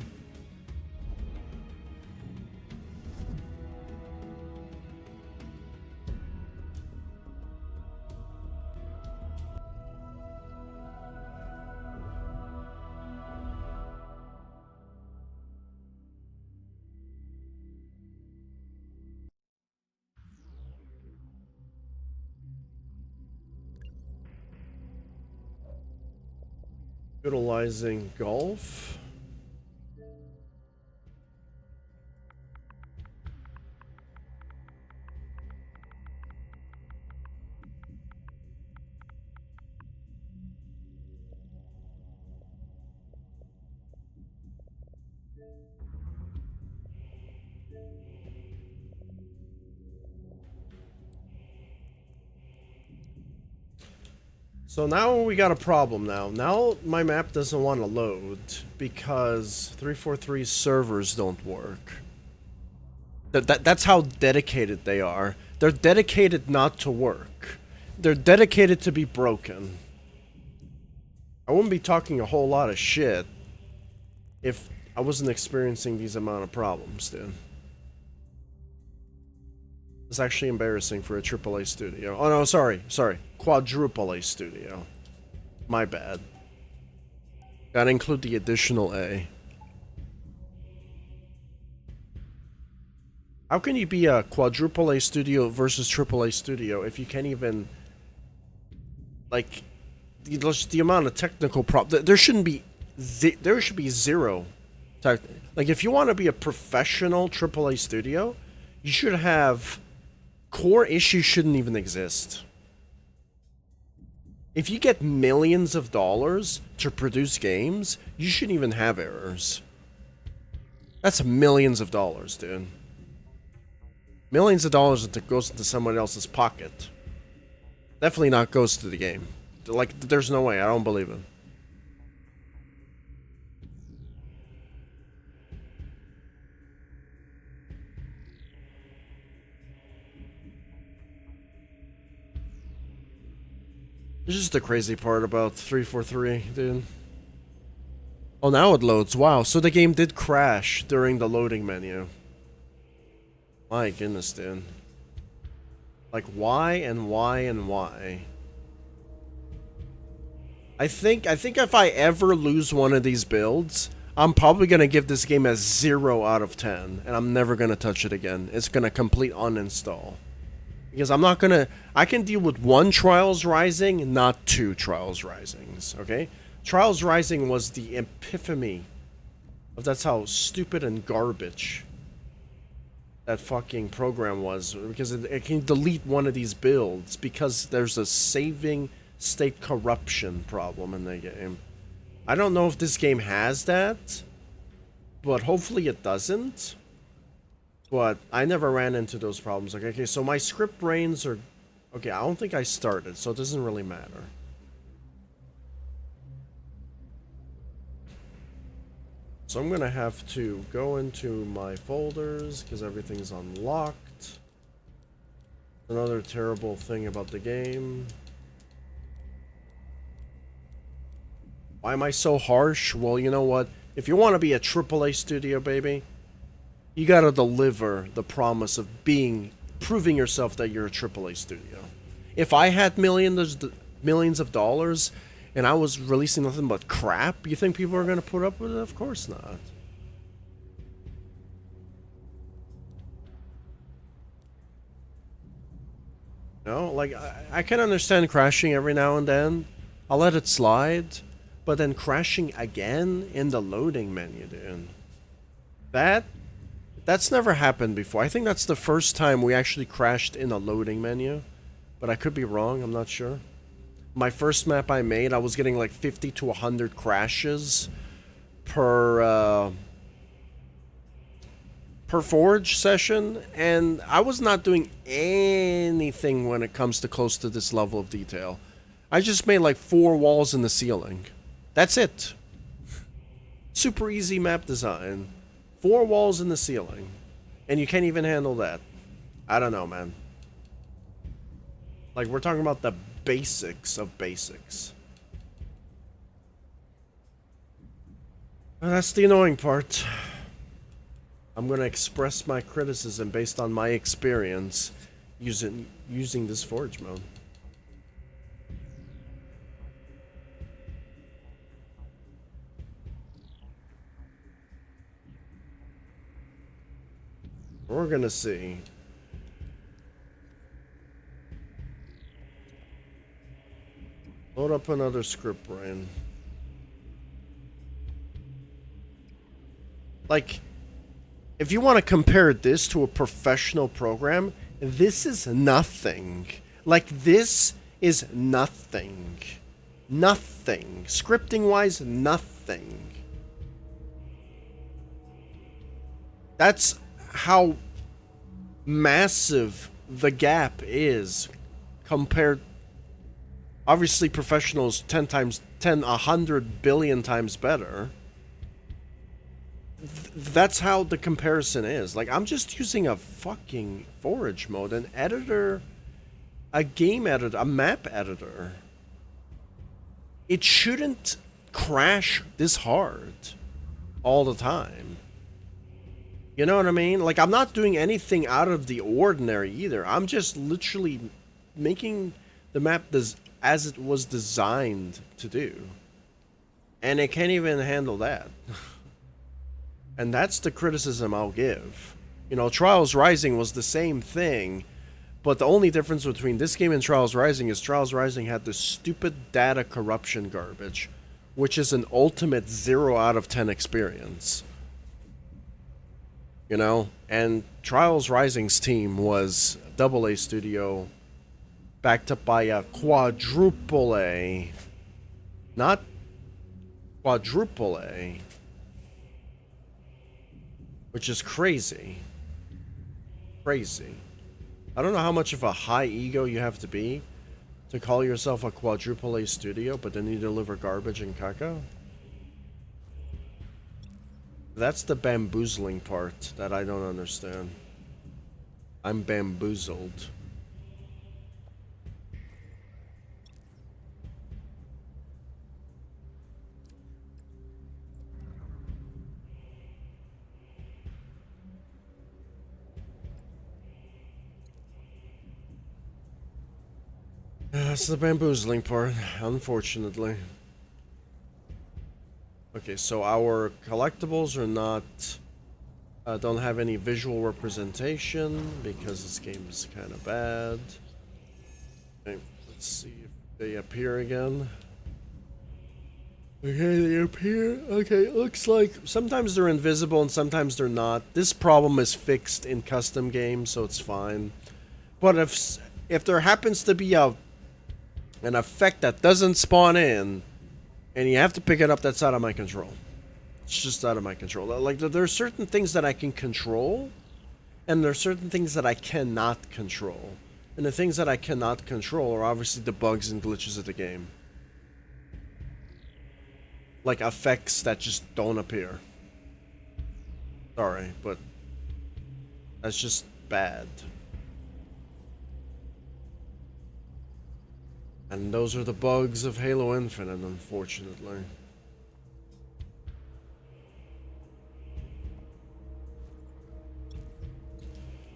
Utilizing golf. So now we got a problem now. Now my map doesn't want to load because 343's servers don't work. That's how dedicated they are. They're dedicated not to work. They're dedicated to be broken. I wouldn't be talking a whole lot of shit if I wasn't experiencing these amount of problems, dude. It's actually embarrassing for a AAA studio. Oh no, sorry. Quadruple A studio. My bad. Gotta include the additional A. How can you be a quadruple A studio versus AAA studio if you can't even... Like, the amount of technical there shouldn't be... There should be zero. Like, if you want to be a professional AAA studio, you should have... Core issues shouldn't even exist. If you get millions of dollars to produce games, you shouldn't even have errors. That's millions of dollars, dude. Millions of dollars that goes into someone else's pocket. Definitely not goes to the game. Like, there's no way. I don't believe it. This is just the crazy part about 343, dude. Oh, now it loads. Wow, so the game did crash during the loading menu. My goodness, dude. Like, why and why and why? I think if I ever lose one of these builds, I'm probably gonna give this game a 0 out of 10, and I'm never gonna touch it again. It's gonna complete uninstall. Because I'm not gonna... I can deal with one Trials Rising, not two Trials Risings, okay? Trials Rising was the epiphany of that's how stupid and garbage that fucking program was. Because it can delete one of these builds because there's a saving state corruption problem in the game. I don't know if this game has that, but hopefully it doesn't. But I never ran into those problems. Like, okay, so my script brains are... Okay, I don't think I started, so it doesn't really matter. So I'm gonna have to go into my folders, because everything's unlocked. Another terrible thing about the game. Why am I so harsh? Well, you know what? If you want to be a AAA studio, baby... You gotta deliver the promise of proving yourself that you're a AAA studio. If I had millions of dollars and I was releasing nothing but crap, you think people are gonna put up with it? Of course not. No, like, I can understand crashing every now and then. I'll let it slide. But then crashing again in the loading menu, dude. That's never happened before. I think that's the first time we actually crashed in a loading menu. But I could be wrong, I'm not sure. My first map I made, I was getting like 50 to 100 crashes per Forge session. And I was not doing anything when it comes to close to this level of detail. I just made like 4 walls in the ceiling. That's it. Super easy map design. 4 walls in the ceiling. And you can't even handle that. I don't know, man. Like, we're talking about the basics of basics. And that's the annoying part. I'm gonna express my criticism based on my experience using this Forge mode. We're gonna see. Load up another script brain. Like, if you want to compare this to a professional program, this is nothing. Like, this is nothing. Nothing. Scripting-wise, nothing. That's how massive the gap is compared. Obviously professionals 100 billion times better. That's how the comparison is. Like, I'm just using a fucking Forge mode, an editor, a game editor, a map editor. It shouldn't crash this hard all the time. You know what I mean? Like, I'm not doing anything out of the ordinary either. I'm just literally making the map as it was designed to do. And it can't even handle that. And that's the criticism I'll give. You know, Trials Rising was the same thing, but the only difference between this game and Trials Rising is Trials Rising had this stupid data corruption garbage, which is an ultimate 0 out of 10 experience. You know, and Trials Rising's team was AA studio, backed up by a quadruple A, not quadruple A, which is crazy. Crazy. I don't know how much of a high ego you have to be to call yourself a quadruple A studio, but then you deliver garbage and caca. That's the bamboozling part that I don't understand. I'm bamboozled. That's the bamboozling part, unfortunately. Okay, so our collectibles are not Don't have any visual representation because this game is kind of bad. Okay, let's see if they appear again. Okay, they appear. Okay, it looks like sometimes they're invisible and sometimes they're not. This problem is fixed in custom games, so it's fine. But if there happens to be an effect that doesn't spawn in, and you have to pick it up, that's out of my control. It's just out of my control. Like, there are certain things that I can control, and there are certain things that I cannot control. And the things that I cannot control are obviously the bugs and glitches of the game. Like effects that just don't appear. Sorry, but that's just bad. And those are the bugs of Halo Infinite, unfortunately.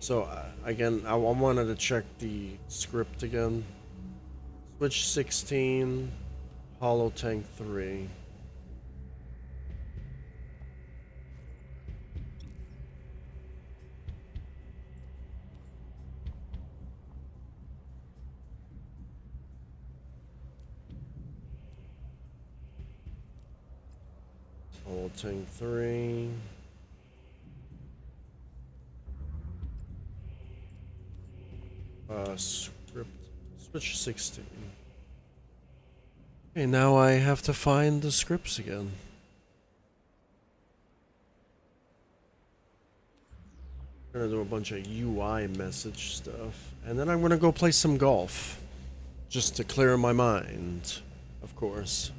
So, again, I wanted to check the script again. Switch 16, Hollow Tank 3. Hollow Tank 3. Script. Switch 16. Okay, now I have to find the scripts again. I'm gonna do a bunch of UI message stuff. And then I'm gonna go play some golf. Just to clear my mind, of course.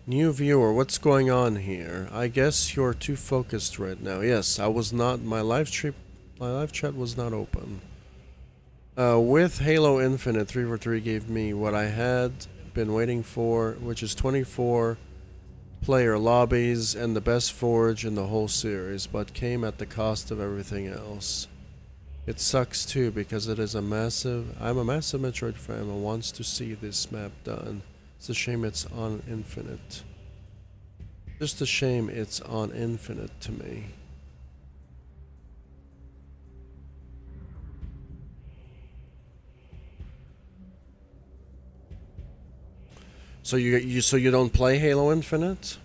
New viewer, what's going on here? I guess you're too focused right now. Yes, I was not. My live chat was not open. With Halo Infinite, 343 gave me what I had been waiting for, which is 24 player lobbies and the best forge in the whole series, but came at the cost of everything else. It sucks too because it is I'm a massive Metroid fan and wants to see this map done. It's a shame it's on Infinite. Just a shame it's on Infinite to me. So you don't play Halo Infinite?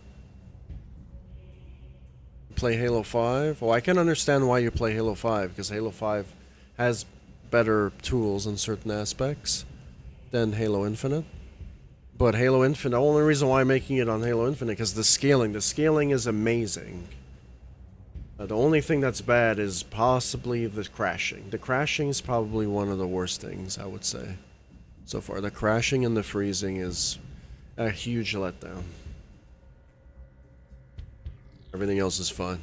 Play Halo 5? Well, I can understand why you play Halo 5 because Halo 5 has better tools in certain aspects than Halo Infinite. But Halo Infinite, the only reason why I'm making it on Halo Infinite because the scaling is amazing. The only thing that's bad is possibly the crashing. The crashing is probably one of the worst things, I would say, so far. The crashing and the freezing is a huge letdown. Everything else is fine.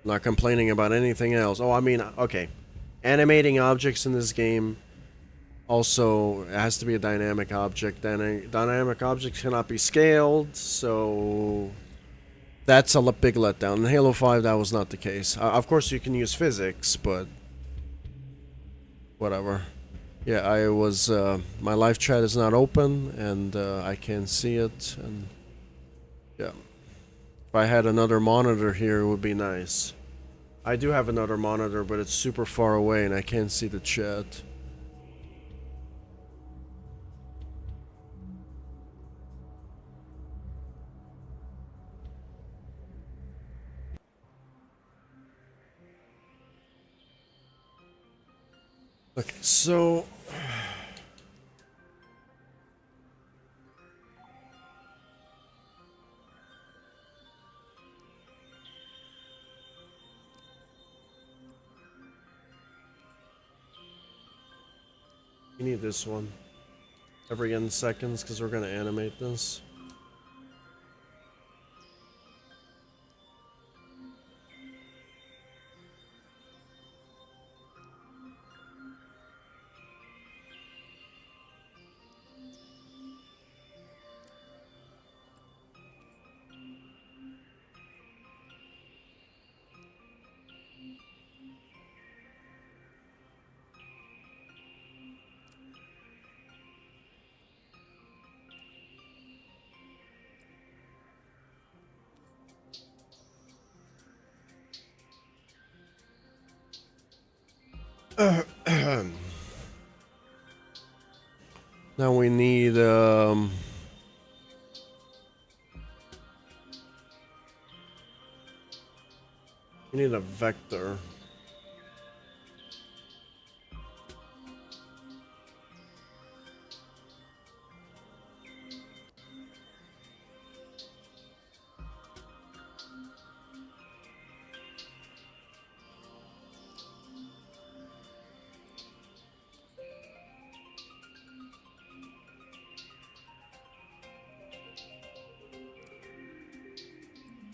Not complaining about anything else. Oh, I mean, okay. Animating objects in this game also it has to be a dynamic object. Then dynamic objects cannot be scaled, so that's a big letdown. In Halo 5, that was not the case. Of course, you can use physics, but whatever. Yeah, I was. My live chat is not open, and I can't see it. And yeah, if I had another monitor here, it would be nice. I do have another monitor, but it's super far away, and I can't see the chat. Okay, so you need this one every N seconds because we're gonna animate this. Now we need a vector.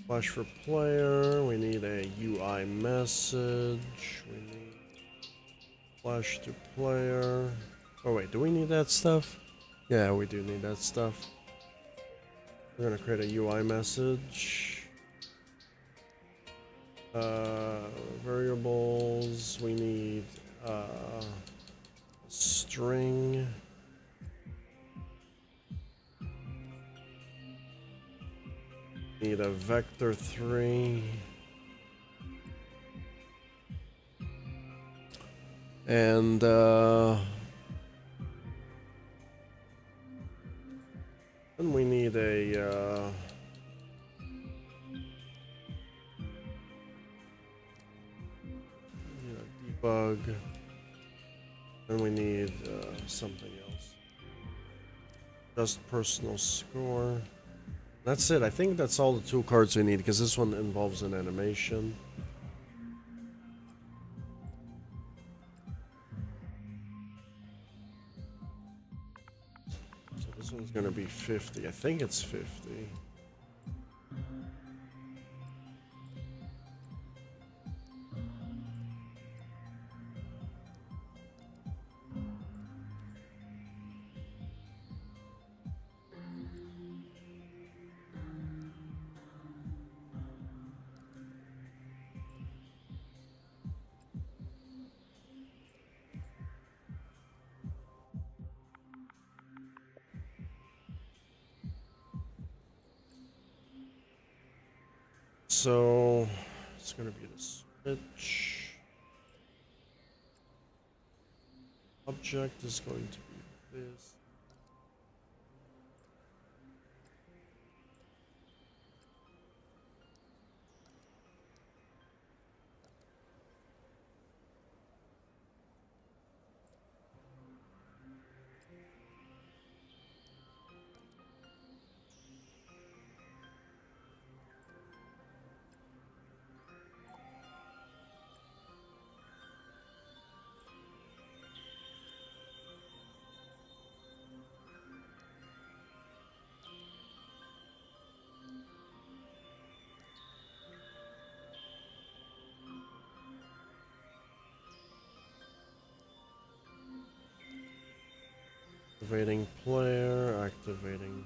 Flash for player, we need a UI message, we need flash to player. Oh wait, do we need that stuff? Yeah, we do need that stuff. We're gonna create a UI message. Variables, we need a string. Need a vector 3. And then we need a debug. Then we need something else. Just personal score. That's it. I think that's all the tool cards we need because this one involves an animation. So this one's gonna be 50. I think it's 50. So it's gonna be the switch. Object is going to be this. Activating player, activating.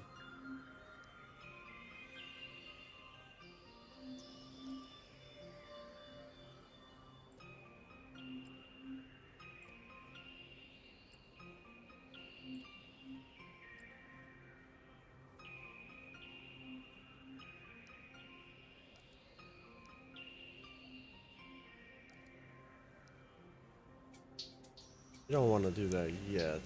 You don't want to do that yet.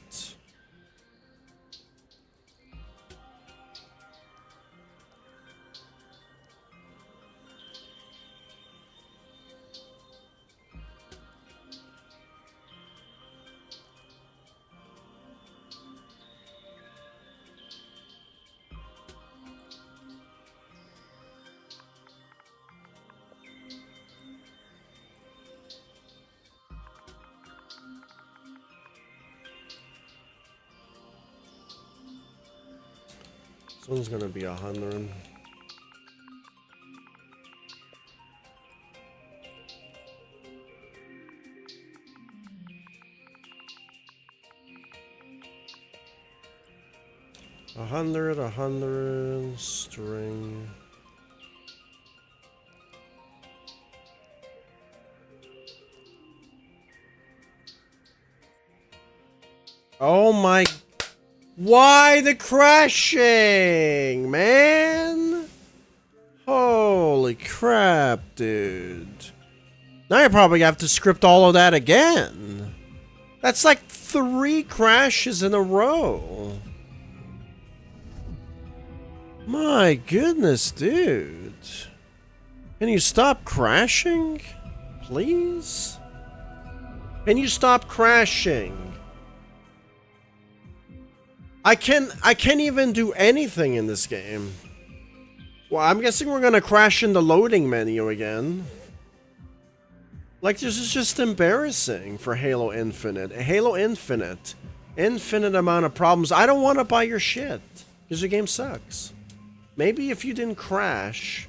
This one's gonna be 100. A hundred string. Oh my. Why the crashing, man? Holy crap, dude. Now you probably have to script all of that again. That's like 3 crashes in a row. My goodness, dude. Can you stop crashing? Please? Can you stop crashing? I can't even do anything in this game. Well, I'm guessing we're gonna crash in the loading menu again. Like, this is just embarrassing for Halo Infinite. Halo Infinite. Infinite amount of problems. I don't want to buy your shit. Because your game sucks. Maybe if you didn't crash,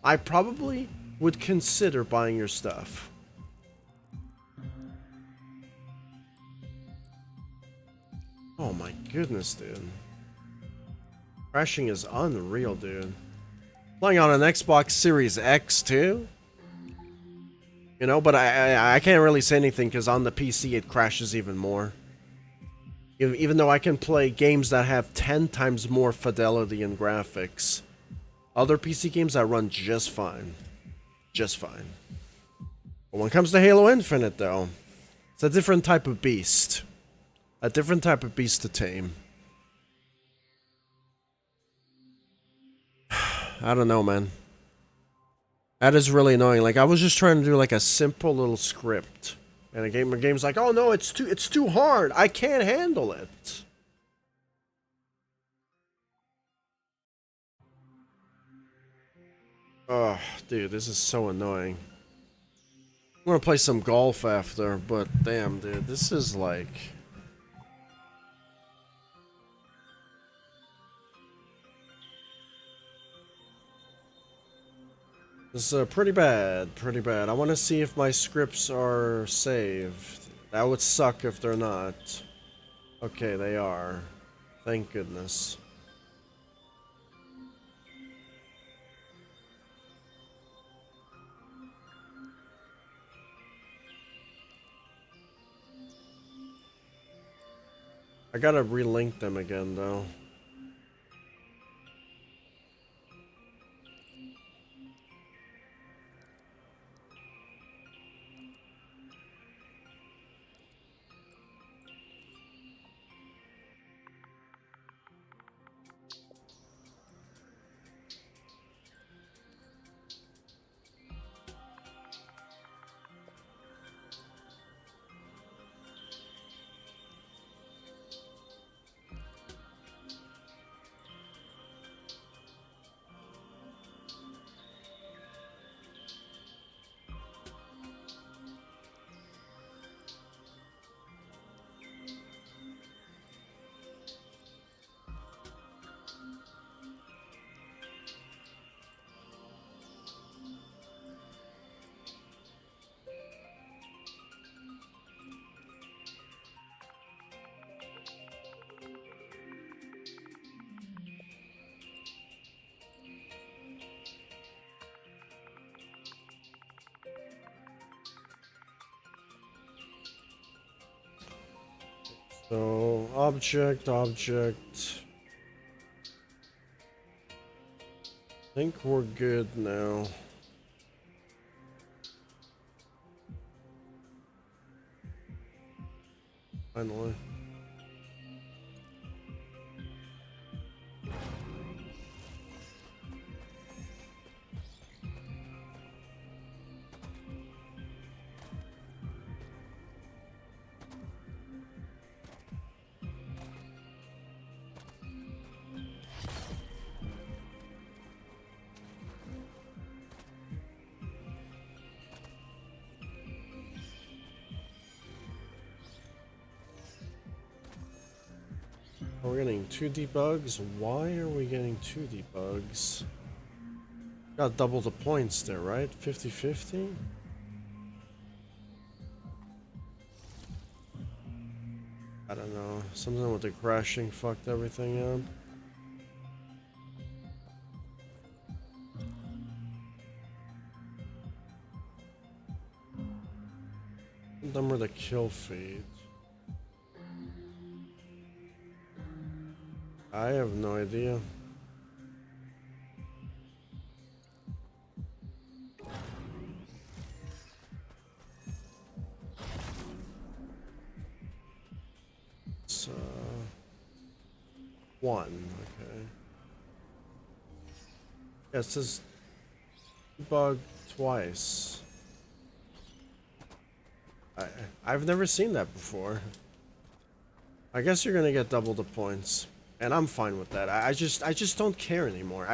I probably would consider buying your stuff. Oh my goodness, dude. Crashing is unreal, dude. Playing on an Xbox Series X too? You know, but I can't really say anything because on the PC it crashes even more. Even though I can play games that have 10 times more fidelity and graphics. Other PC games that run just fine. Just fine. But when it comes to Halo Infinite though, it's a different type of beast. A different type of beast to tame. I don't know, man. That is really annoying. Like, I was just trying to do like a simple little script. And the game's like, oh no, it's too hard. I can't handle it. Oh, dude, this is so annoying. I'm gonna play some golf after, but damn, dude, this is like... This is pretty bad, pretty bad. I want to see if my scripts are saved. That would suck if they're not. Okay, they are. Thank goodness. I gotta relink them again, though. So, object. I think we're good now. Finally. We're getting 2 debugs. Why are we getting 2 debugs? Got double the points there, right? 50-50? I don't know. Something with the crashing fucked everything up. Number the kill feed. I have no idea. 1. Okay. Yeah, it says debug twice. I've never seen that before. I guess you're gonna get double the points, and I'm fine with that. I just don't care anymore.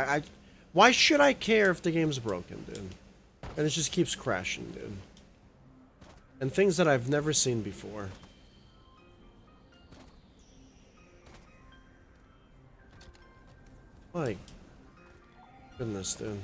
Why should I care if the game's broken, dude? And it just keeps crashing, dude. And things that I've never seen before. My goodness, dude.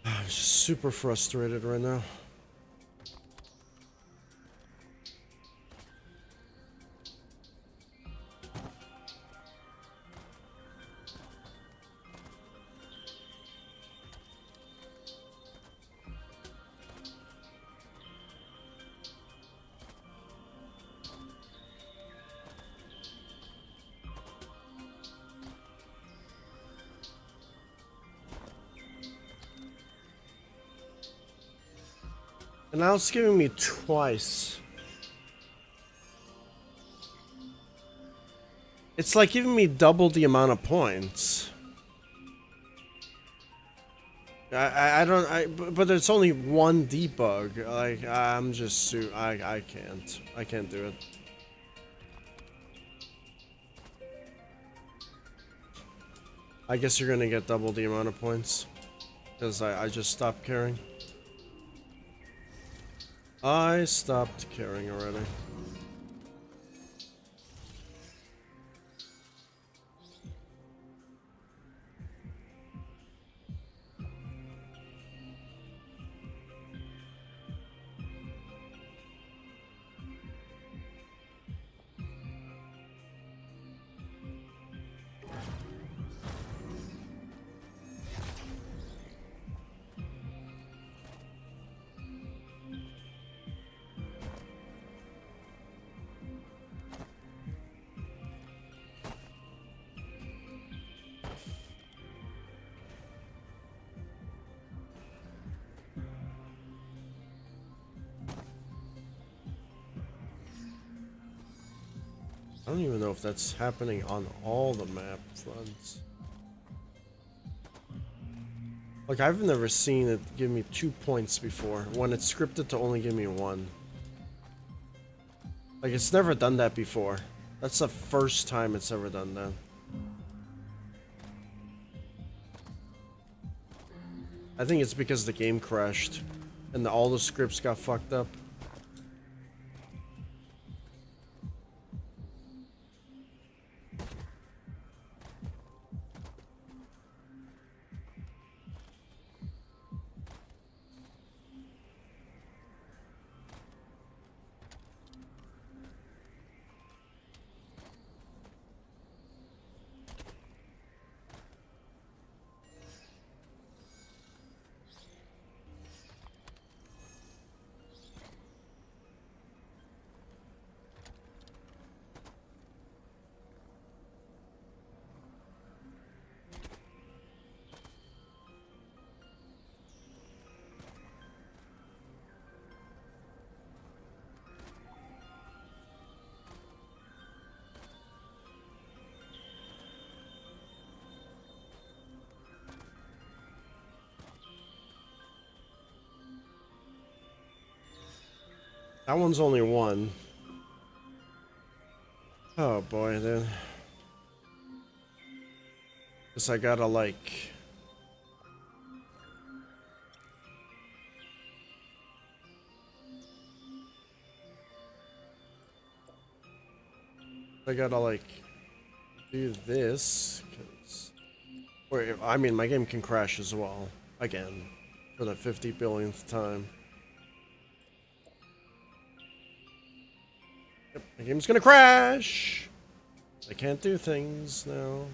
I'm just super frustrated right now. And now it's giving me twice. It's like giving me double the amount of points. I don't, but it's only one debug. Like, I'm just, I can't do it. I guess you're gonna get double the amount of points. Because I just stopped caring. I stopped caring already. I don't even know if that's happening on all the map fronts. Like, I've never seen it give me 2 points before, when it's scripted to only give me 1. Like, it's never done that before. That's the first time it's ever done that. I think it's because the game crashed, and all the scripts got fucked up. That one's only 1. Oh boy, then. Guess I gotta, like... I gotta, like, do this, 'cause Or, I mean, my game can crash as well. Again. For the 50 billionth time. Yep, my game's gonna crash! I can't do things now.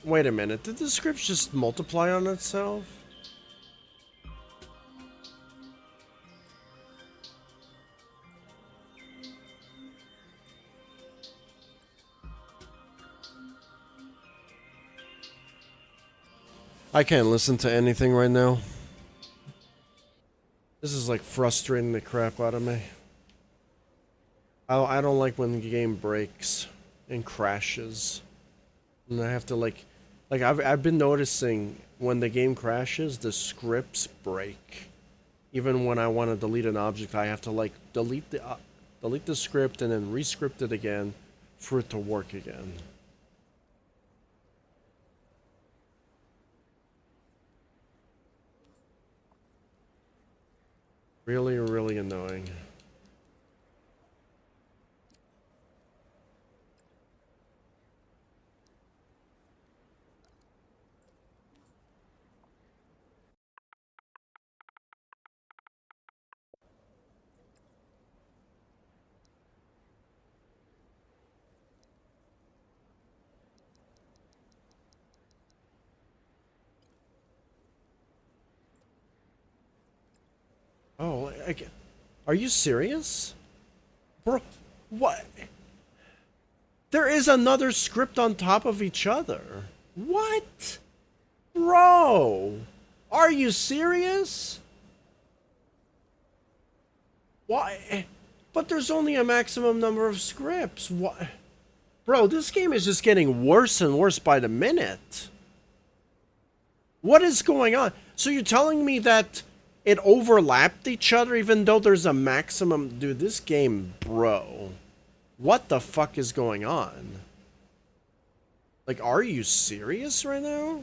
Wait a minute, did the script just multiply on itself? I can't listen to anything right now. This is like frustrating the crap out of me. I don't like when the game breaks and crashes. And I have to like I've been noticing when the game crashes, the scripts break. Even when I want to delete an object, I have to like delete the script and then rescript it again for it to work again. Really, really annoying. Oh, are you serious? Bro, what? There is another script on top of each other. What? Bro, are you serious? Why? But there's only a maximum number of scripts. What? Bro, this game is just getting worse and worse by the minute. What is going on? So you're telling me that it overlapped each other even though there's a maximum... Dude, this game, bro. What the fuck is going on? Like, are you serious right now?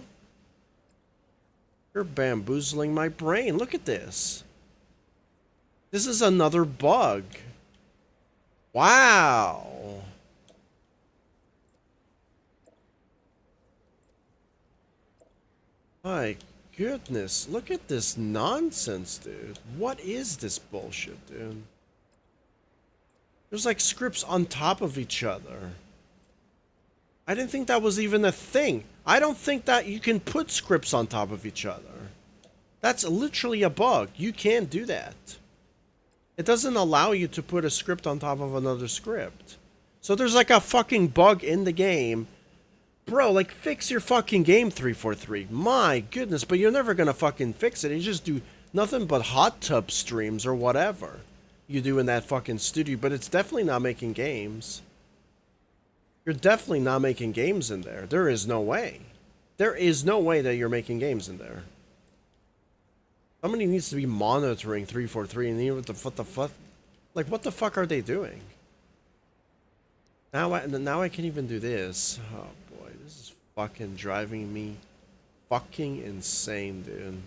You're bamboozling my brain. Look at this. This is another bug. Wow. My goodness. Look at this nonsense, dude. What is this bullshit, dude? There's like scripts on top of each other. I didn't think that was even a thing. I don't think that you can put scripts on top of each other. That's literally a bug. You can't do that. It doesn't allow you to put a script on top of another script. So there's like a fucking bug in the game. Bro, like, fix your fucking game, 343. My goodness, but you're never gonna fucking fix it. You just do nothing but hot tub streams or whatever you do in that fucking studio. But it's definitely not making games. You're definitely not making games in there. There is no way. There is no way that you're making games in there. Somebody needs to be monitoring 343 and what the fuck? Like, what the fuck are they doing? Now I can't even do this. Oh boy, this is fucking driving me fucking insane, dude.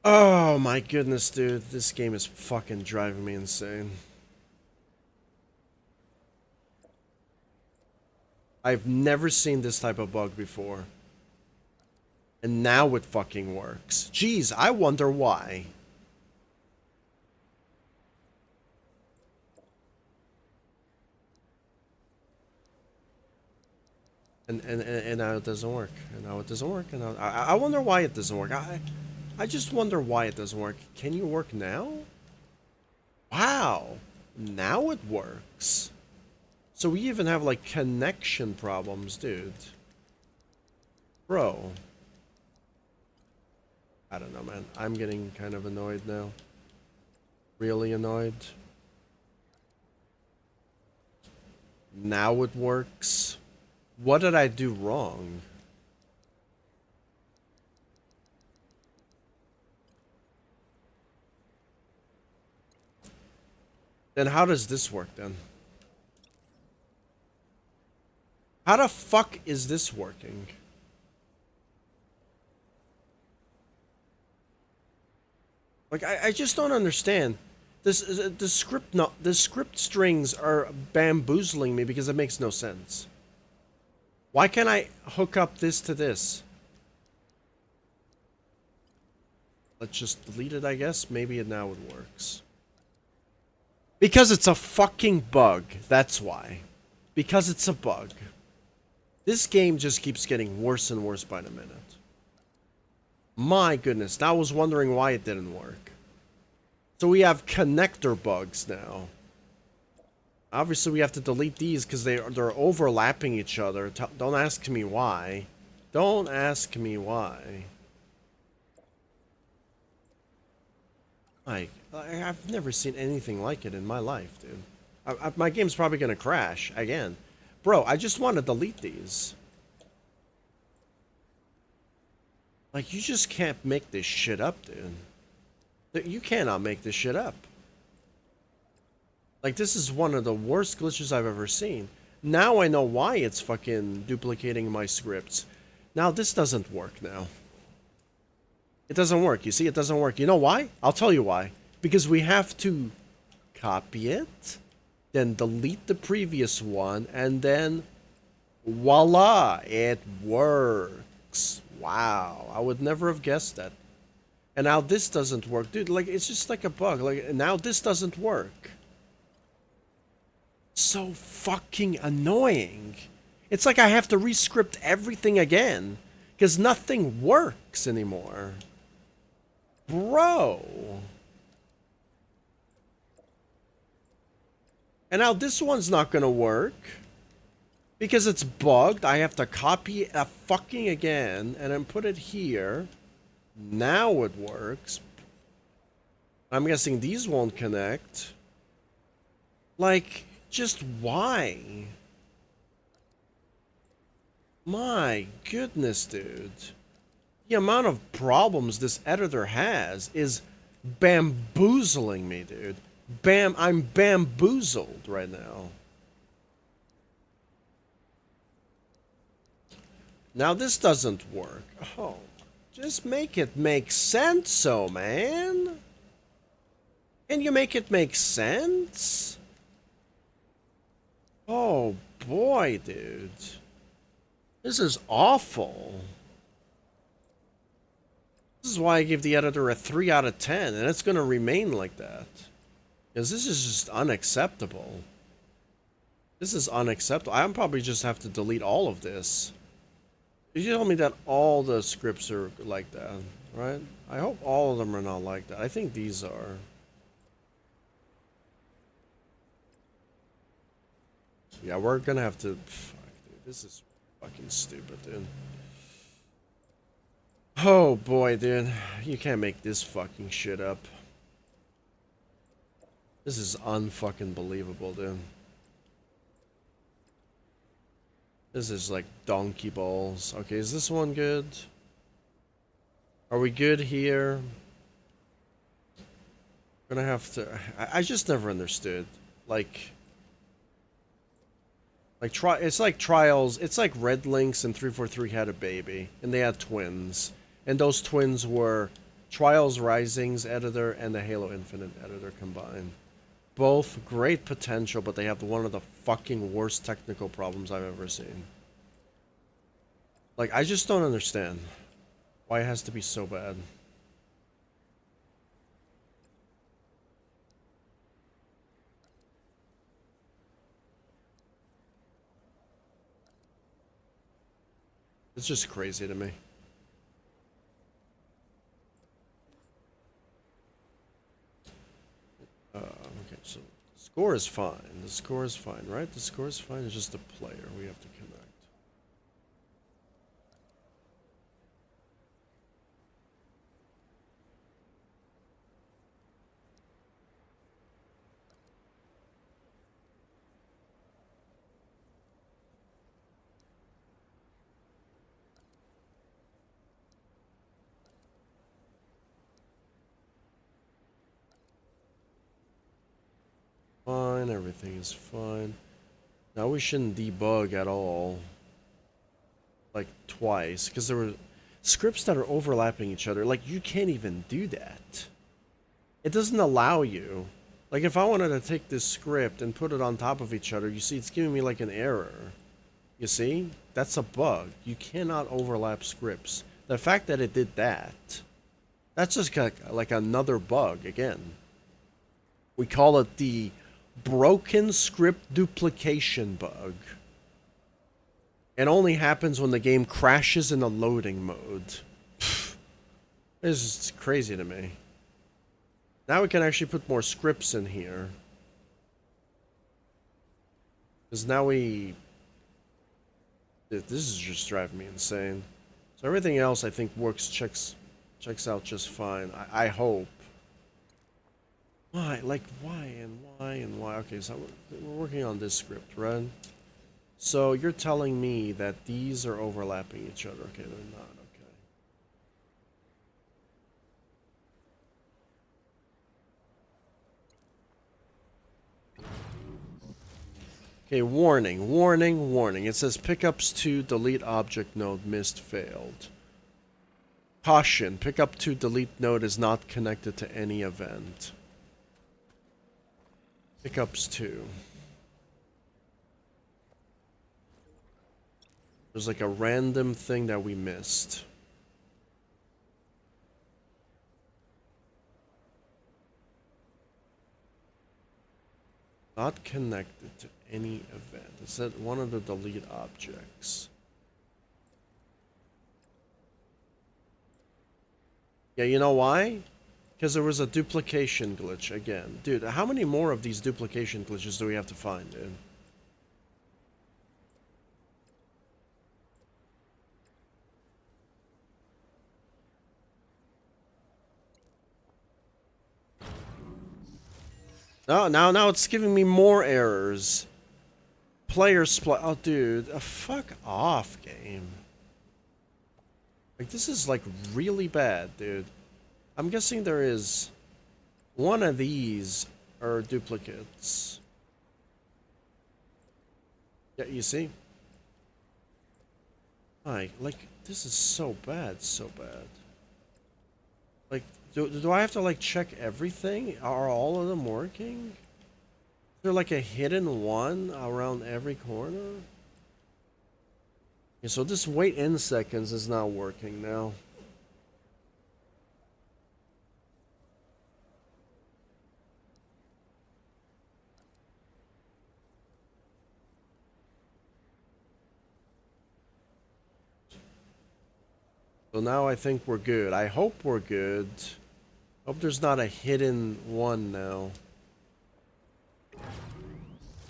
Oh my goodness, dude. This game is fucking driving me insane. I've never seen this type of bug before. And now it fucking works. Jeez, I wonder why. And now it doesn't work. And now it doesn't work. And now, I wonder why it doesn't work. I just wonder why it doesn't work. Can you work now? Wow. Now it works. So we even have like connection problems, dude. Bro. I don't know, man. I'm getting kind of annoyed now. Really annoyed. Now it works. What did I do wrong? Then how does this work then? How the fuck is this working? Like, I just don't understand. The script strings are bamboozling me because it makes no sense. Why can't I hook up this to this? Let's just delete it, I guess. Maybe now it works. Because it's a fucking bug. That's why. Because it's a bug. This game just keeps getting worse and worse by the minute. My goodness, I was wondering why it didn't work. So we have connector bugs now. Obviously we have to delete these because they're overlapping each other. Don't ask me why. Don't ask me why. I've never seen anything like it in my life, dude. My game's probably gonna crash again. Bro, I just want to delete these. Like, you just can't make this shit up, dude. You cannot make this shit up. Like, this is one of the worst glitches I've ever seen. Now I know why it's fucking duplicating my scripts. Now this doesn't work now. It doesn't work. You see, it doesn't work. You know why? I'll tell you why. Because we have to copy it, then delete the previous one, and then voila, it works. Wow, I would never have guessed that. And now this doesn't work. Dude, like, it's just like a bug. Like, now this doesn't work. So fucking annoying. It's like I have to rescript everything again. Because nothing works anymore. Bro. And now this one's not gonna work. Because it's bugged. I have to copy it fucking again. And then put it here. Now it works. I'm guessing these won't connect. Like, just why? My goodness, dude. The amount of problems this editor has is bamboozling me, dude. I'm bamboozled right now. Now this doesn't work. Oh, just make it make sense, oh man. Can you make it make sense? Oh boy, dude. This is awful. This is why I give the editor a 3 out of 10, and it's going to remain like that. Because this is just unacceptable. This is unacceptable. I probably just have to delete all of this. You told me that all the scripts are like that, right? I hope all of them are not like that. I think these are. Yeah, we're gonna have to... Fuck, dude. This is fucking stupid, dude. Oh, boy, dude. You can't make this fucking shit up. This is unfucking believable, dude. This is like donkey balls. Okay, is this one good? Are we good here? Gonna have to... I just never understood. It's like Trials. It's like Red Lynx and 343 had a baby, and they had twins, and those twins were Trials Rising's editor and the Halo Infinite editor combined. Both great potential, but they have one of the fucking worst technical problems I've ever seen. Like, I just don't understand why it has to be so bad. It's just crazy to me. Okay, so the score is fine. The score is fine, right? The score is fine. It's just the player we have to connect. Fine, everything is fine. Now we shouldn't debug at all. like twice because there were scripts that are overlapping each other. Like you can't even do that. It doesn't allow you. Like if I wanted to take this script and put it on top of each other, you see it's giving me like an error. You see? That's a bug. You cannot overlap scripts. The fact that it did that, that's just like another bug again. We call it the broken script duplication bug. It only happens when the game crashes in a loading mode. This is just crazy to me. Now we can actually put more scripts in here. Because now we... This is just driving me insane. So everything else I think works, checks out just fine. I hope. Why? Like, why and why and why? Okay, so we're working on this script, right? So you're telling me that these are overlapping each other. Okay, they're not. Okay, warning, warning, warning. It says pickups to delete object node missed failed. Caution, pickup to delete node is not connected to any event. Pickups to. There's like a random thing that we missed. Not connected to any event. It said one of the delete objects. Yeah, you know why? Because there was a duplication glitch again. Dude, how many more of these duplication glitches do we have to find, dude? Oh, now it's giving me more errors. Player split. Oh, dude. Fuck off, game. Like, this is, like, really bad, dude. I'm guessing there is... One of these are duplicates. Yeah, you see? Like, this is so bad, so bad. Like, do I have to, like, check everything? Are all of them working? Is there, like, a hidden one around every corner? Okay, so this wait in seconds is not working now. So now I think we're good. I hope we're good. Hope there's not a hidden one now.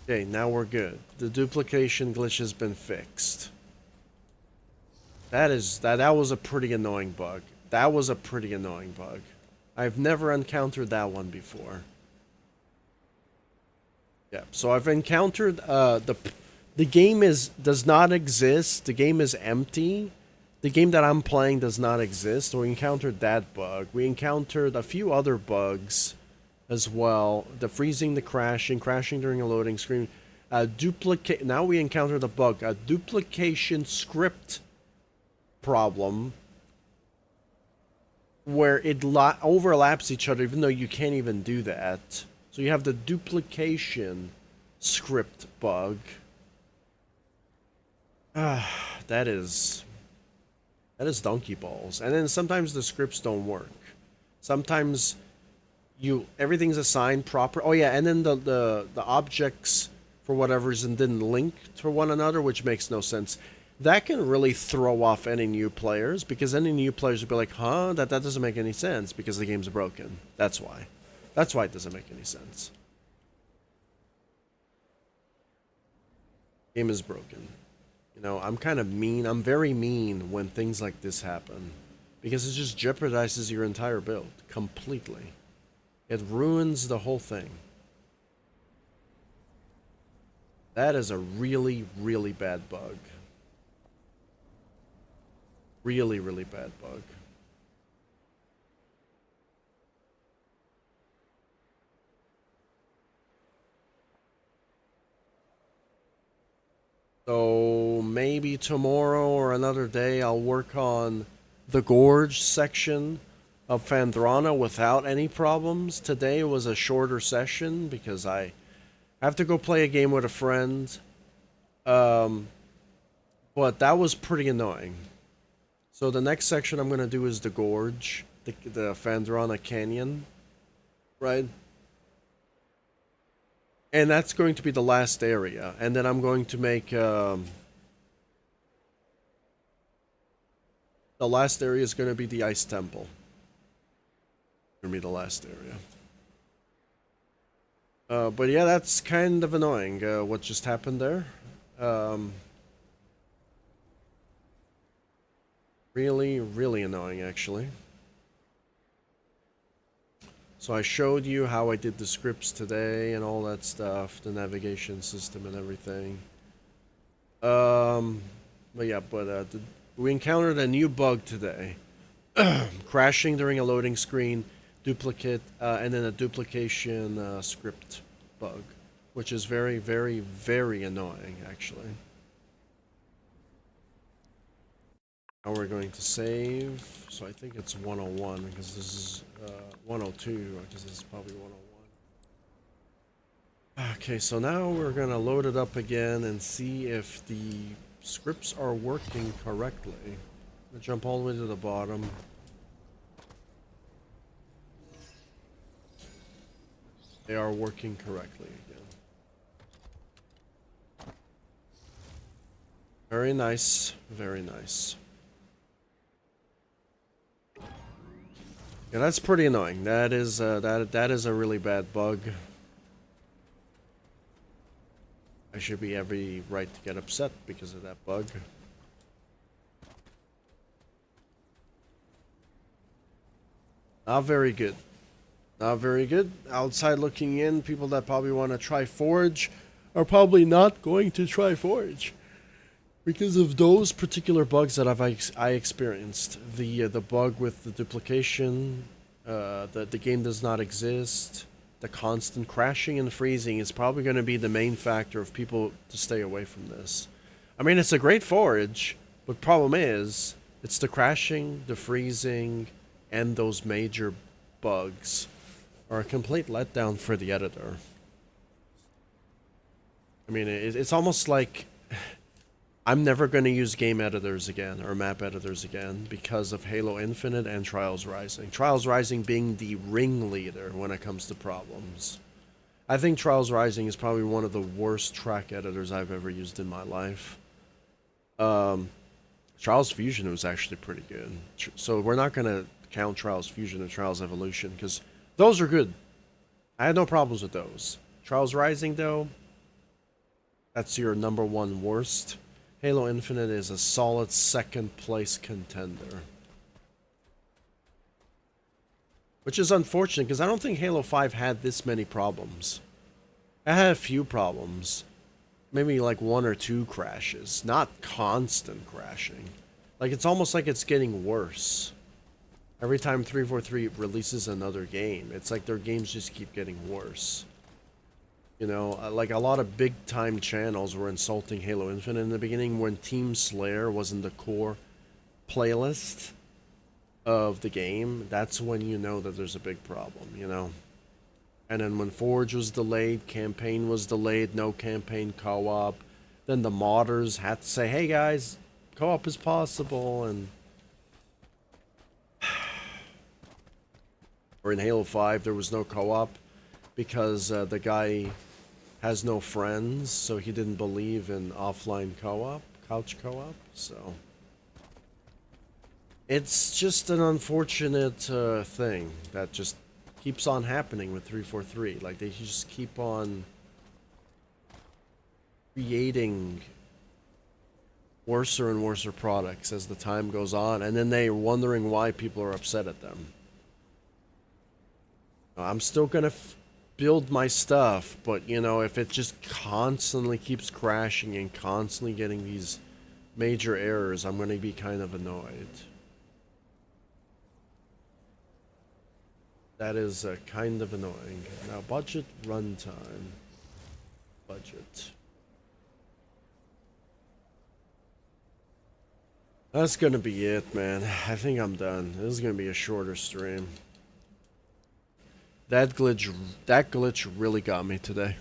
Okay, now we're good. The duplication glitch has been fixed. That was a pretty annoying bug. That was a pretty annoying bug. I've never encountered that one before. Yeah, so I've encountered the game does not exist. The game is empty. The game that I'm playing does not exist. We encountered that bug. We encountered a few other bugs as well. The freezing, the crashing during a loading screen. Now we encountered a bug. A duplication script problem where it overlaps each other even though you can't even do that. So you have the duplication script bug. That is donkey balls. And then sometimes the scripts don't work. Sometimes everything's assigned proper. Oh yeah, and then the objects for whatever reason didn't link to one another, which makes no sense. That can really throw off any new players because any new players would be like, "Huh, that doesn't make any sense because the game's broken." That's why. That's why it doesn't make any sense. Game is broken. You know, I'm kind of mean. I'm very mean when things like this happen because it just jeopardizes your entire build completely. It ruins the whole thing. That is a really, really bad bug. Really, really bad bug. So maybe tomorrow or another day I'll work on the gorge section of Phendrana without any problems. Today was a shorter session because I have to go play a game with a friend. Um, but that was pretty annoying. So the next section I'm gonna do is the gorge, the Phendrana Canyon, right? And that's going to be the last area. And then I'm going to make the last area is going to be the Ice Temple. Gonna be the last area. But yeah, that's kind of annoying. What just happened there? Really, really annoying, actually. So I showed you how I did the scripts today and all that stuff, the navigation system and everything. But yeah, we encountered a new bug today. Crashing during a loading screen, duplicate, and then a duplication script bug, which is very, very, very annoying, actually. Now we're going to save. So I think it's 101 because this is 102 because this is probably 101. Okay, so now we're going to load it up again and see if the scripts are working correctly. I'm going to jump all the way to the bottom. They are working correctly again. Very nice, very nice. Yeah, that's pretty annoying. That is that is a really bad bug. I should be every right to get upset because of that bug. Not very good. Not very good. Outside looking in, people that probably want to try Forge are probably not going to try Forge because of those particular bugs that I experienced. The bug with the duplication, the game does not exist. The constant crashing and freezing is probably going to be the main factor of people to stay away from this. I mean, it's a great Forge, but problem is it's the crashing, the freezing, and those major bugs are a complete letdown for the editor. I mean, it's almost like I'm never going to use game editors again or map editors again because of Halo Infinite and Trials Rising. Trials Rising being the ringleader when it comes to problems. I think Trials Rising is probably one of the worst track editors I've ever used in my life. Trials Fusion was actually pretty good. So we're not going to count Trials Fusion and Trials Evolution because those are good. I had no problems with those. Trials Rising, though, that's your #1 worst. Halo Infinite is a solid second place contender. Which is unfortunate because I don't think Halo 5 had this many problems. I had a few problems. Maybe like 1 or 2 crashes. Not constant crashing. Like it's almost like it's getting worse. Every time 343 releases another game, it's like their games just keep getting worse. You know, like a lot of big-time channels were insulting Halo Infinite in the beginning when Team Slayer was in the core playlist of the game. That's when you know that there's a big problem, you know? And then when Forge was delayed, campaign was delayed, no campaign co-op. Then the modders had to say, hey guys, co-op is possible, and... Or in Halo 5, there was no co-op because the guy has no friends, so he didn't believe in offline co-op, couch co-op, so... It's just an unfortunate thing that just keeps on happening with 343. Like, they just keep on creating worser and worser products as the time goes on, and then they're wondering why people are upset at them. I'm still gonna build my stuff, but you know, if it just constantly keeps crashing and constantly getting these major errors, I'm gonna be kind of annoyed. That is kind of annoying. Now, budget, runtime. Budget. That's gonna be it, man. I think I'm done. This is gonna be a shorter stream. That glitch really got me today.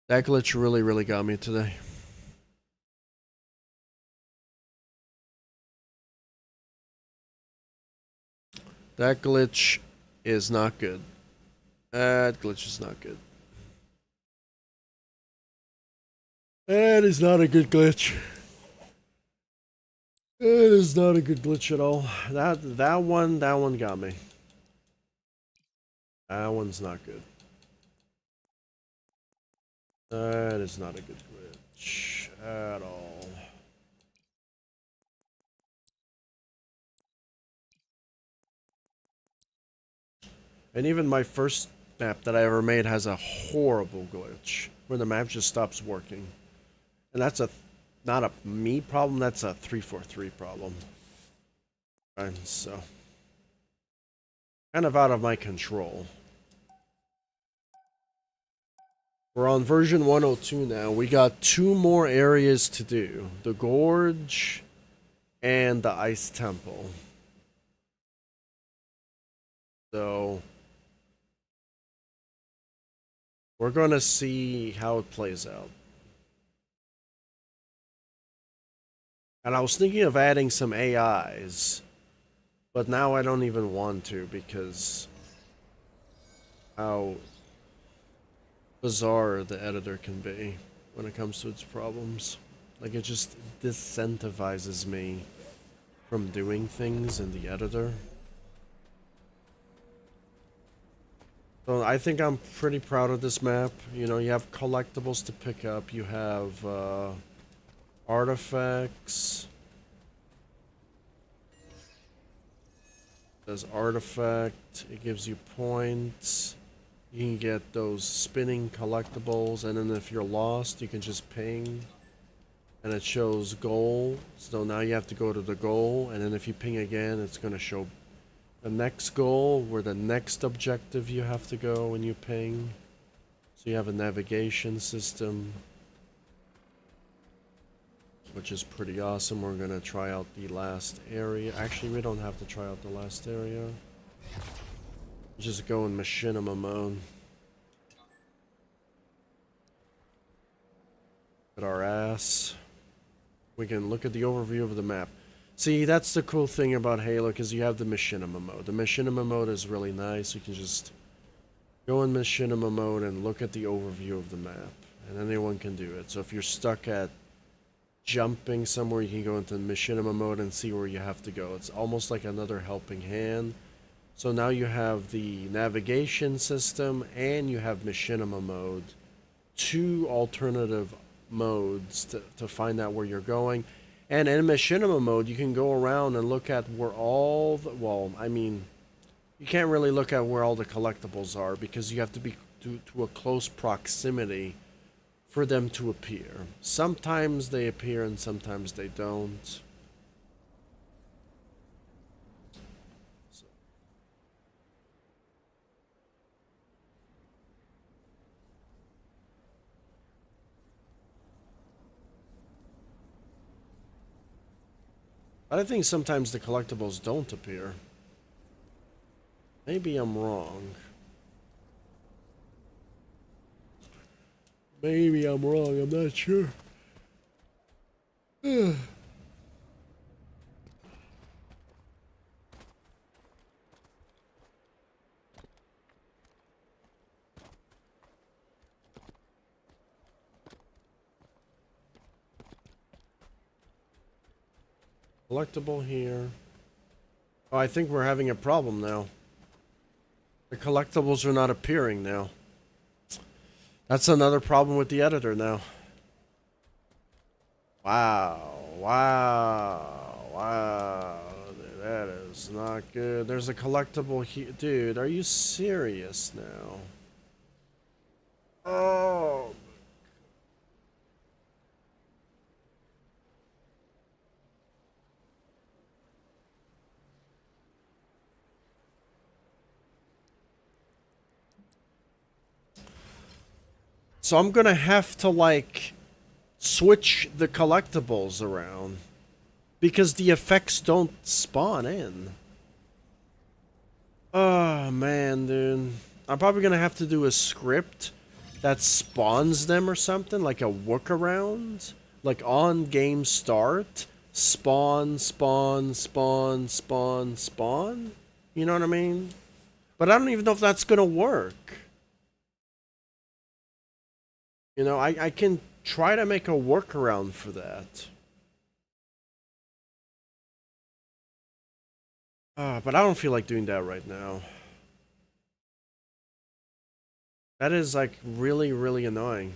That glitch really got me today. That glitch is not good. That glitch is not good. That is not a good glitch. It is not a good glitch at all. That one got me. That one's not good. That is not a good glitch at all. And even my first map that I ever made has a horrible glitch where the map just stops working. And that's not a me problem, that's a 343 problem. Right, so kind of out of my control. We're on version 102 now. We got 2 more areas to do. The Gorge and the Ice Temple. So we're gonna see how it plays out. And I was thinking of adding some AIs, but now I don't even want to because how bizarre the editor can be when it comes to its problems. Like, it just disincentivizes me from doing things in the editor. So I think I'm pretty proud of this map. You know, you have collectibles to pick up, you have artifacts. There's artifact, it gives you points. You can get those spinning collectibles, and then if you're lost, you can just ping. And it shows goal. So now you have to go to the goal, and then if you ping again, it's going to show the next goal, where the next objective you have to go when you ping. So you have a navigation system, which is pretty awesome. We're going to try out the last area. Actually, we don't have to try out the last area. Just go in machinima mode. At our ass. We can look at the overview of the map. See, that's the cool thing about Halo, because you have the machinima mode. The machinima mode is really nice. You can just go in machinima mode and look at the overview of the map. And anyone can do it. So if you're stuck at jumping somewhere, you can go into machinima mode and see where you have to go. It's almost like another helping hand. So now you have the navigation system and you have machinima mode. 2 alternative modes to find out where you're going. And in machinima mode, you can go around and look at where all the, well, I mean, you can't really look at where all the collectibles are because you have to be to a close proximity for them to appear. Sometimes they appear and sometimes they don't. But I think sometimes the collectibles don't appear. Maybe I'm wrong. Maybe I'm wrong, I'm not sure. Collectible here. Oh, I think we're having a problem now. The collectibles are not appearing now. That's another problem with the editor now. Wow. That is not good. There's a collectible here. Dude, are you serious now? Oh. So I'm gonna have to, like, switch the collectibles around. Because the effects don't spawn in. Oh, man, dude. I'm probably gonna have to do a script that spawns them or something, like a workaround. Like on game start, spawn, spawn, spawn, spawn, spawn. You know what I mean? But I don't even know if that's gonna work. You know, I can try to make a workaround for that. But I don't feel like doing that right now. That is, like, really, really annoying.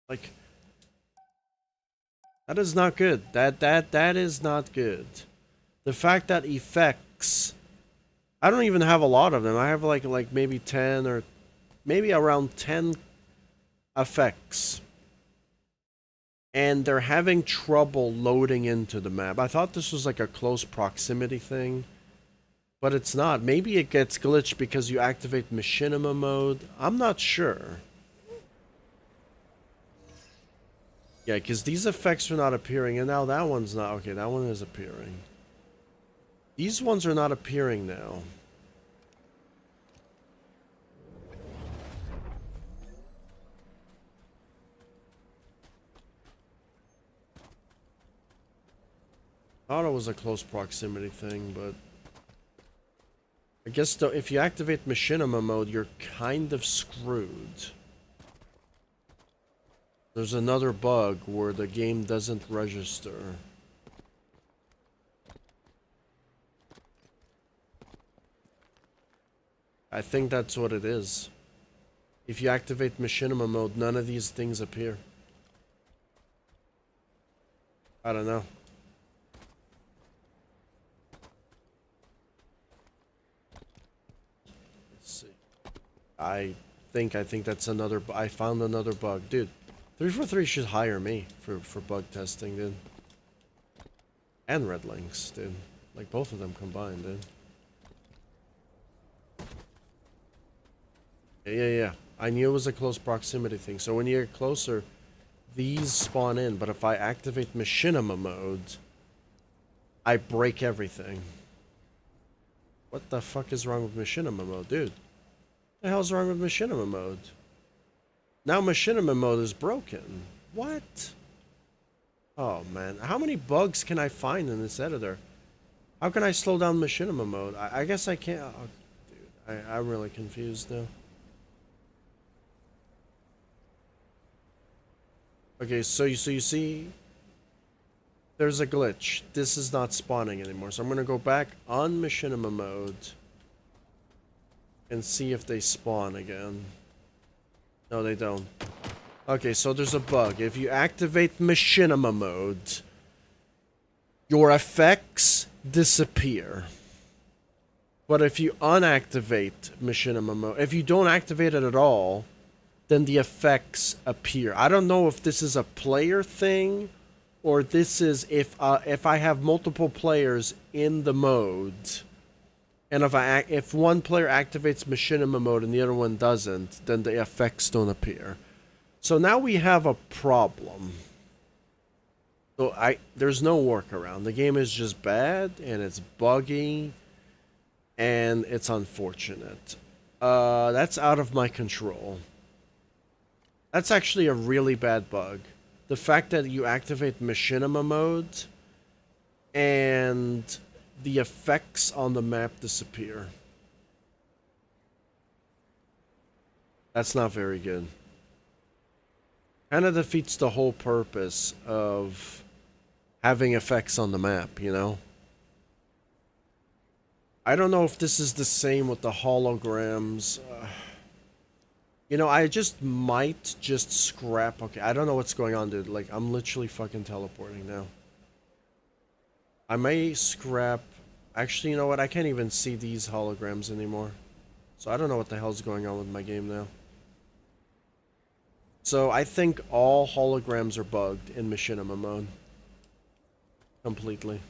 Like, that is not good. That is not good. The fact that effects... I don't even have a lot of them. I have, like maybe 10 or... Maybe around 10 effects. And they're having trouble loading into the map. I thought this was like a close proximity thing. But it's not. Maybe it gets glitched because you activate machinima mode. I'm not sure. Yeah, because these effects are not appearing, and now that one's not. Okay, that one is appearing. These ones are not appearing now. I thought it was a close proximity thing, but... I guess though, if you activate machinima mode, you're kind of screwed. There's another bug where the game doesn't register. I think that's what it is. If you activate machinima mode, none of these things appear. I don't know. Let's see. I think that's another... I found another bug. Dude, 343 should hire me for bug testing, dude. And Red Links, dude. Like, both of them combined, dude. Yeah. I knew it was a close proximity thing. So when you get closer, these spawn in. But if I activate machinima mode, I break everything. What the fuck is wrong with machinima mode, dude? What the hell's wrong with machinima mode? Now machinima mode is broken. What? Oh, man. How many bugs can I find in this editor? How can I slow down machinima mode? I guess I can't... Oh, dude, I'm really confused now. Okay, so you see... There's a glitch. This is not spawning anymore. So I'm going to go back on machinima mode. And see if they spawn again. No, they don't. Okay, so there's a bug. If you activate machinima mode, your effects disappear. But if you unactivate machinima mode, if you don't activate it at all, then the effects appear. I don't know if this is a player thing, or this is if I have multiple players in the mode, and if one player activates machinima mode and the other one doesn't, then the effects don't appear. So now we have a problem. So there's no workaround. The game is just bad, and it's buggy, and it's unfortunate. That's out of my control. That's actually a really bad bug. The fact that you activate machinima mode, and the effects on the map disappear. That's not very good. Kind of defeats the whole purpose of having effects on the map, you know? I don't know if this is the same with the holograms. You know, I might just scrap... Okay, I don't know what's going on, dude. Like, I'm literally fucking teleporting now. I may scrap... Actually, you know what? I can't even see these holograms anymore. So I don't know what the hell's going on with my game now. So I think all holograms are bugged in machinima mode. Completely.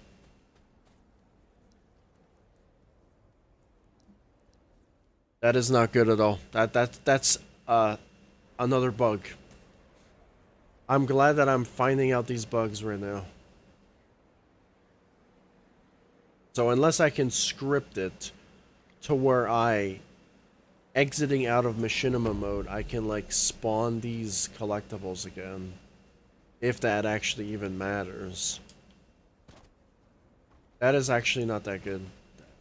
That is not good at all. That's another bug. I'm glad that I'm finding out these bugs right now. So unless I can script it to where exiting out of machinima mode, I can like spawn these collectibles again. If that actually even matters. That is actually not that good.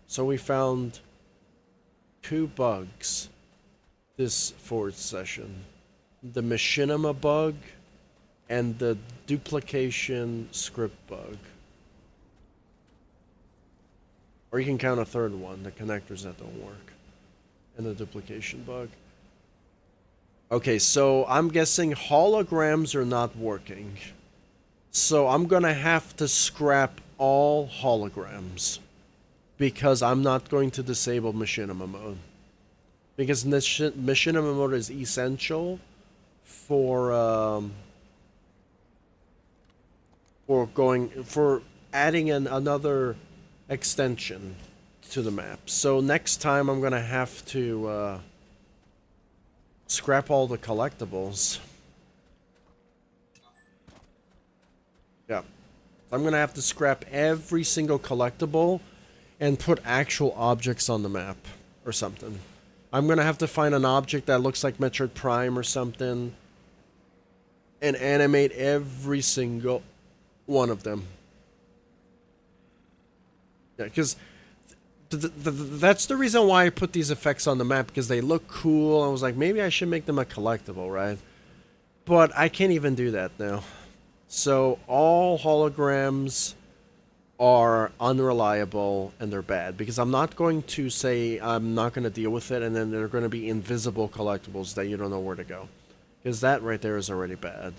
So we found 2 bugs this forward session. The machinima bug and the duplication script bug. Or you can count a third one, the connectors that don't work. And the duplication bug. Okay, so I'm guessing holograms are not working. So I'm gonna have to scrap all holograms. Because I'm not going to disable machinima mode. Because machinima mode is essential for adding another extension to the map. So next time I'm gonna have to scrap all the collectibles. Yeah. I'm gonna have to scrap every single collectible and put actual objects on the map or something. I'm gonna have to find an object that looks like Metroid Prime or something and animate every single one of them. Yeah, because that's the reason why I put these effects on the map, because they look cool. I was like, maybe I should make them a collectible, right? But I can't even do that now. So all holograms are unreliable and they're bad, because I'm not going to say I'm not going to deal with it and then they're going to be invisible collectibles that you don't know where to go, because that right there is already bad.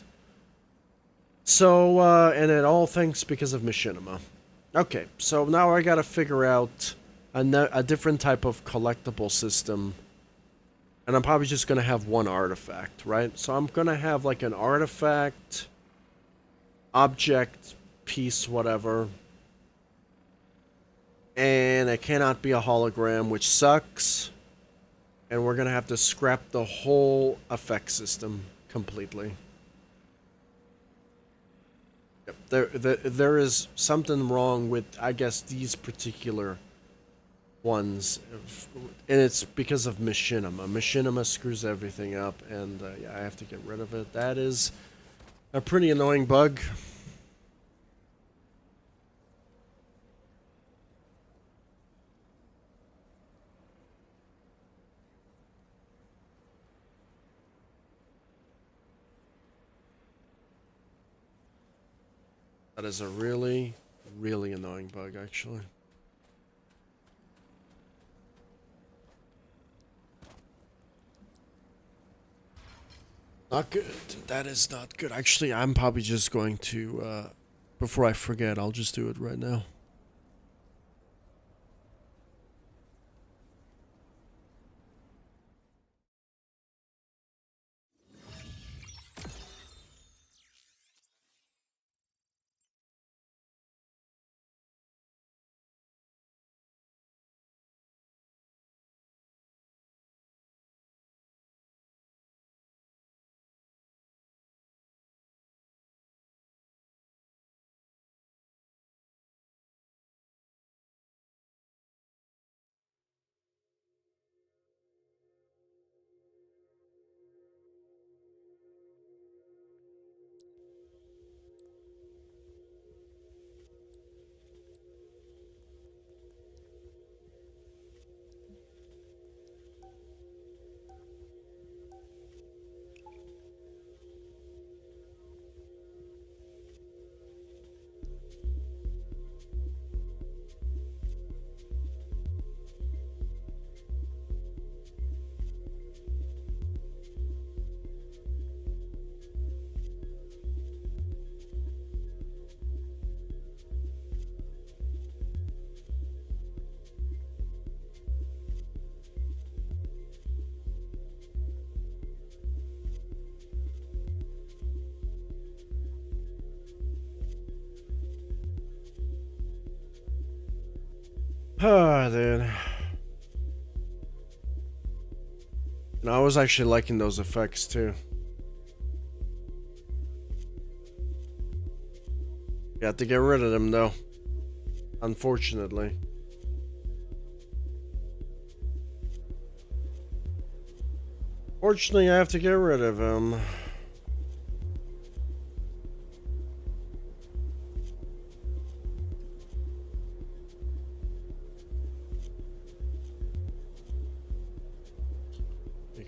So and it all thanks because of machinima. Okay, so now I gotta figure out a different type of collectible system, and I'm probably just gonna have one artifact, right? So I'm gonna have like an artifact, object, piece, whatever, and it cannot be a hologram, which sucks, and we're gonna have to scrap the whole effect system completely. There is something wrong with, I guess, these particular ones, and it's because of machinima. Machinima screws everything up, and yeah, I have to get rid of it. That is a pretty annoying bug. That is a really, really annoying bug, actually. Not good. That is not good. Actually, I'm probably just going to, before I forget, I'll just do it right now. Ah, dude. And I was actually liking those effects too. You have to get rid of them though. Unfortunately. Fortunately, I have to get rid of him.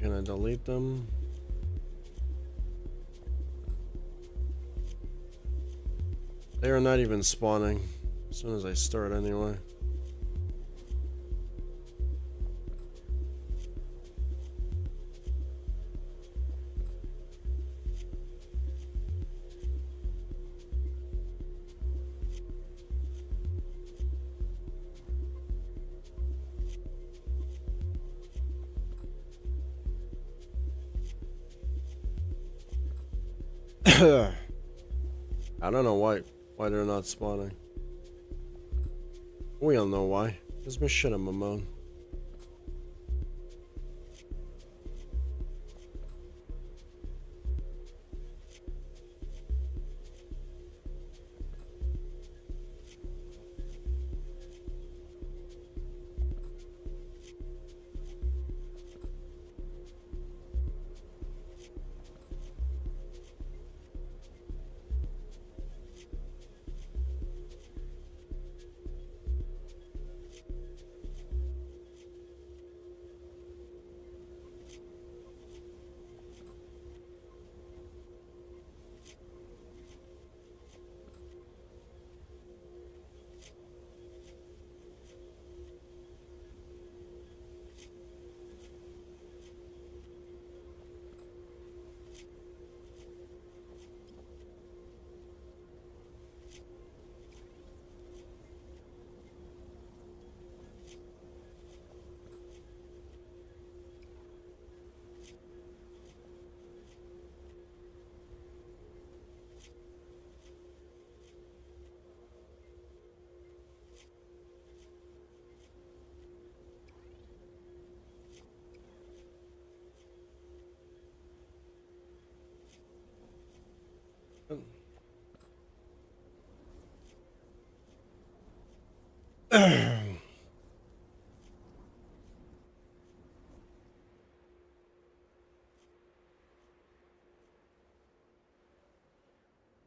Can I delete them? They are not even spawning as soon as I start anyway. I don't know why they're not spawning. We all know why. There's my shit on my moan.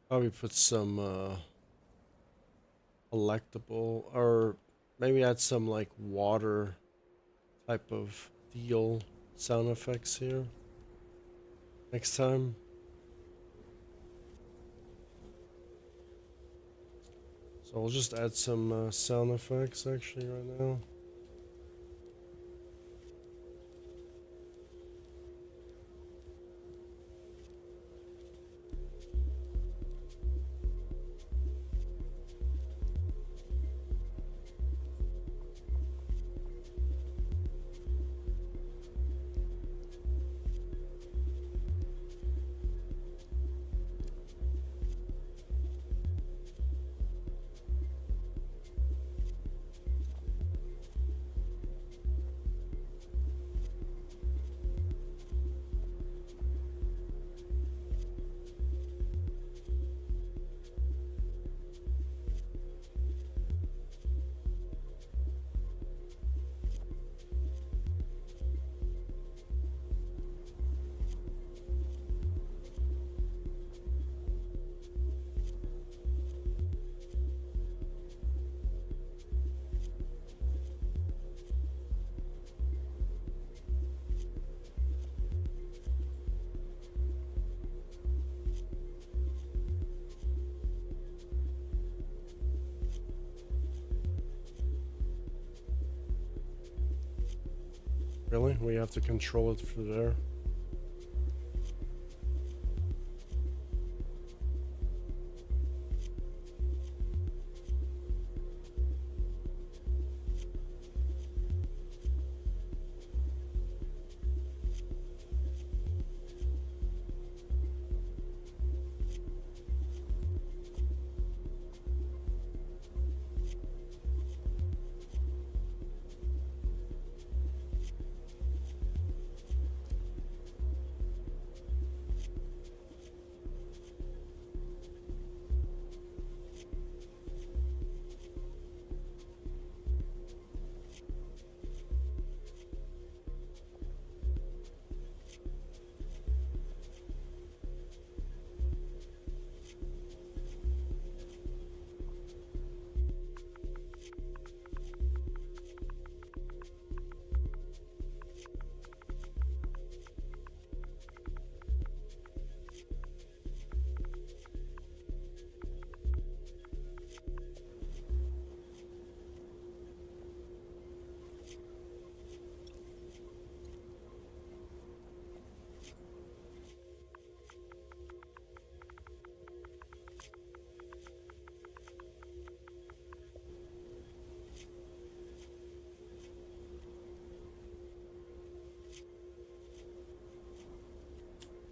Probably put some electable, or maybe add some like water type of deal sound effects here next time. So I'll just add some sound effects actually right now. Really? We have to control it through there?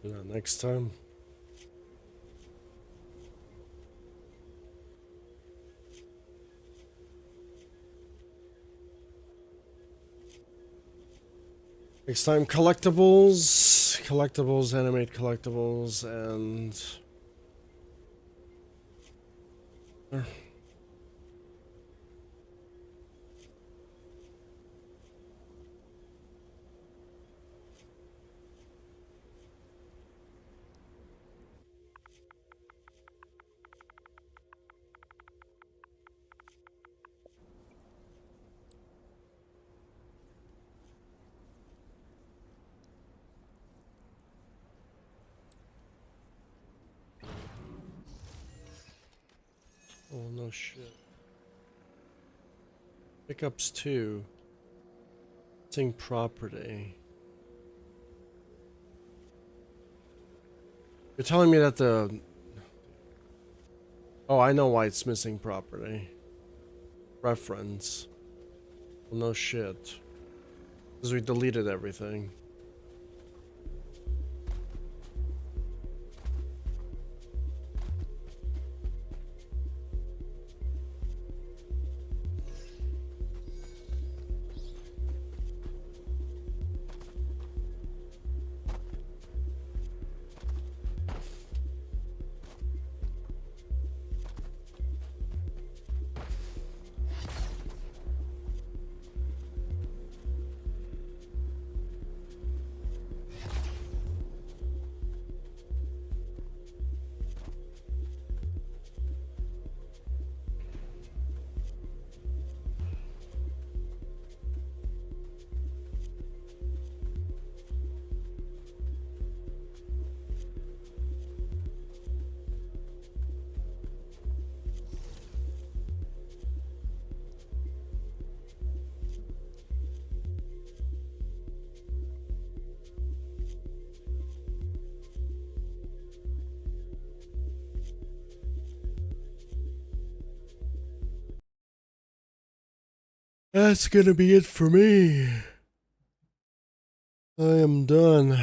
Do that next time. Next time, collectibles, animate collectibles, and oh no shit. Pickups 2. Missing property. You're telling me that the... Oh, I know why it's missing property. Reference. Well, no shit. Because we deleted everything. That's gonna be it for me. I am done.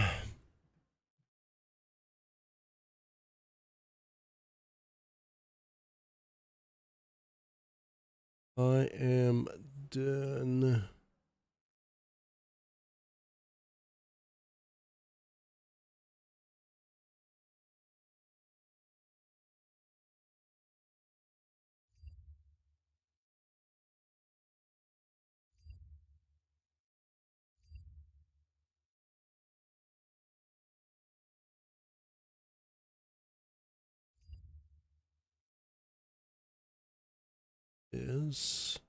I am done. Is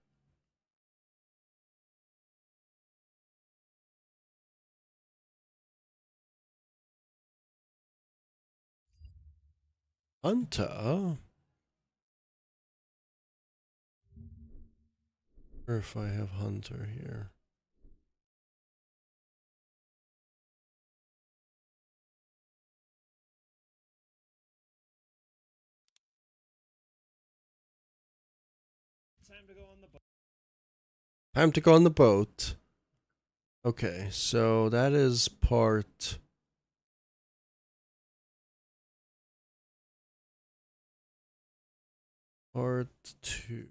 Hunter? Or if I have Hunter here. Time to go on the boat. Time to go on the boat. Okay, so that is part 2.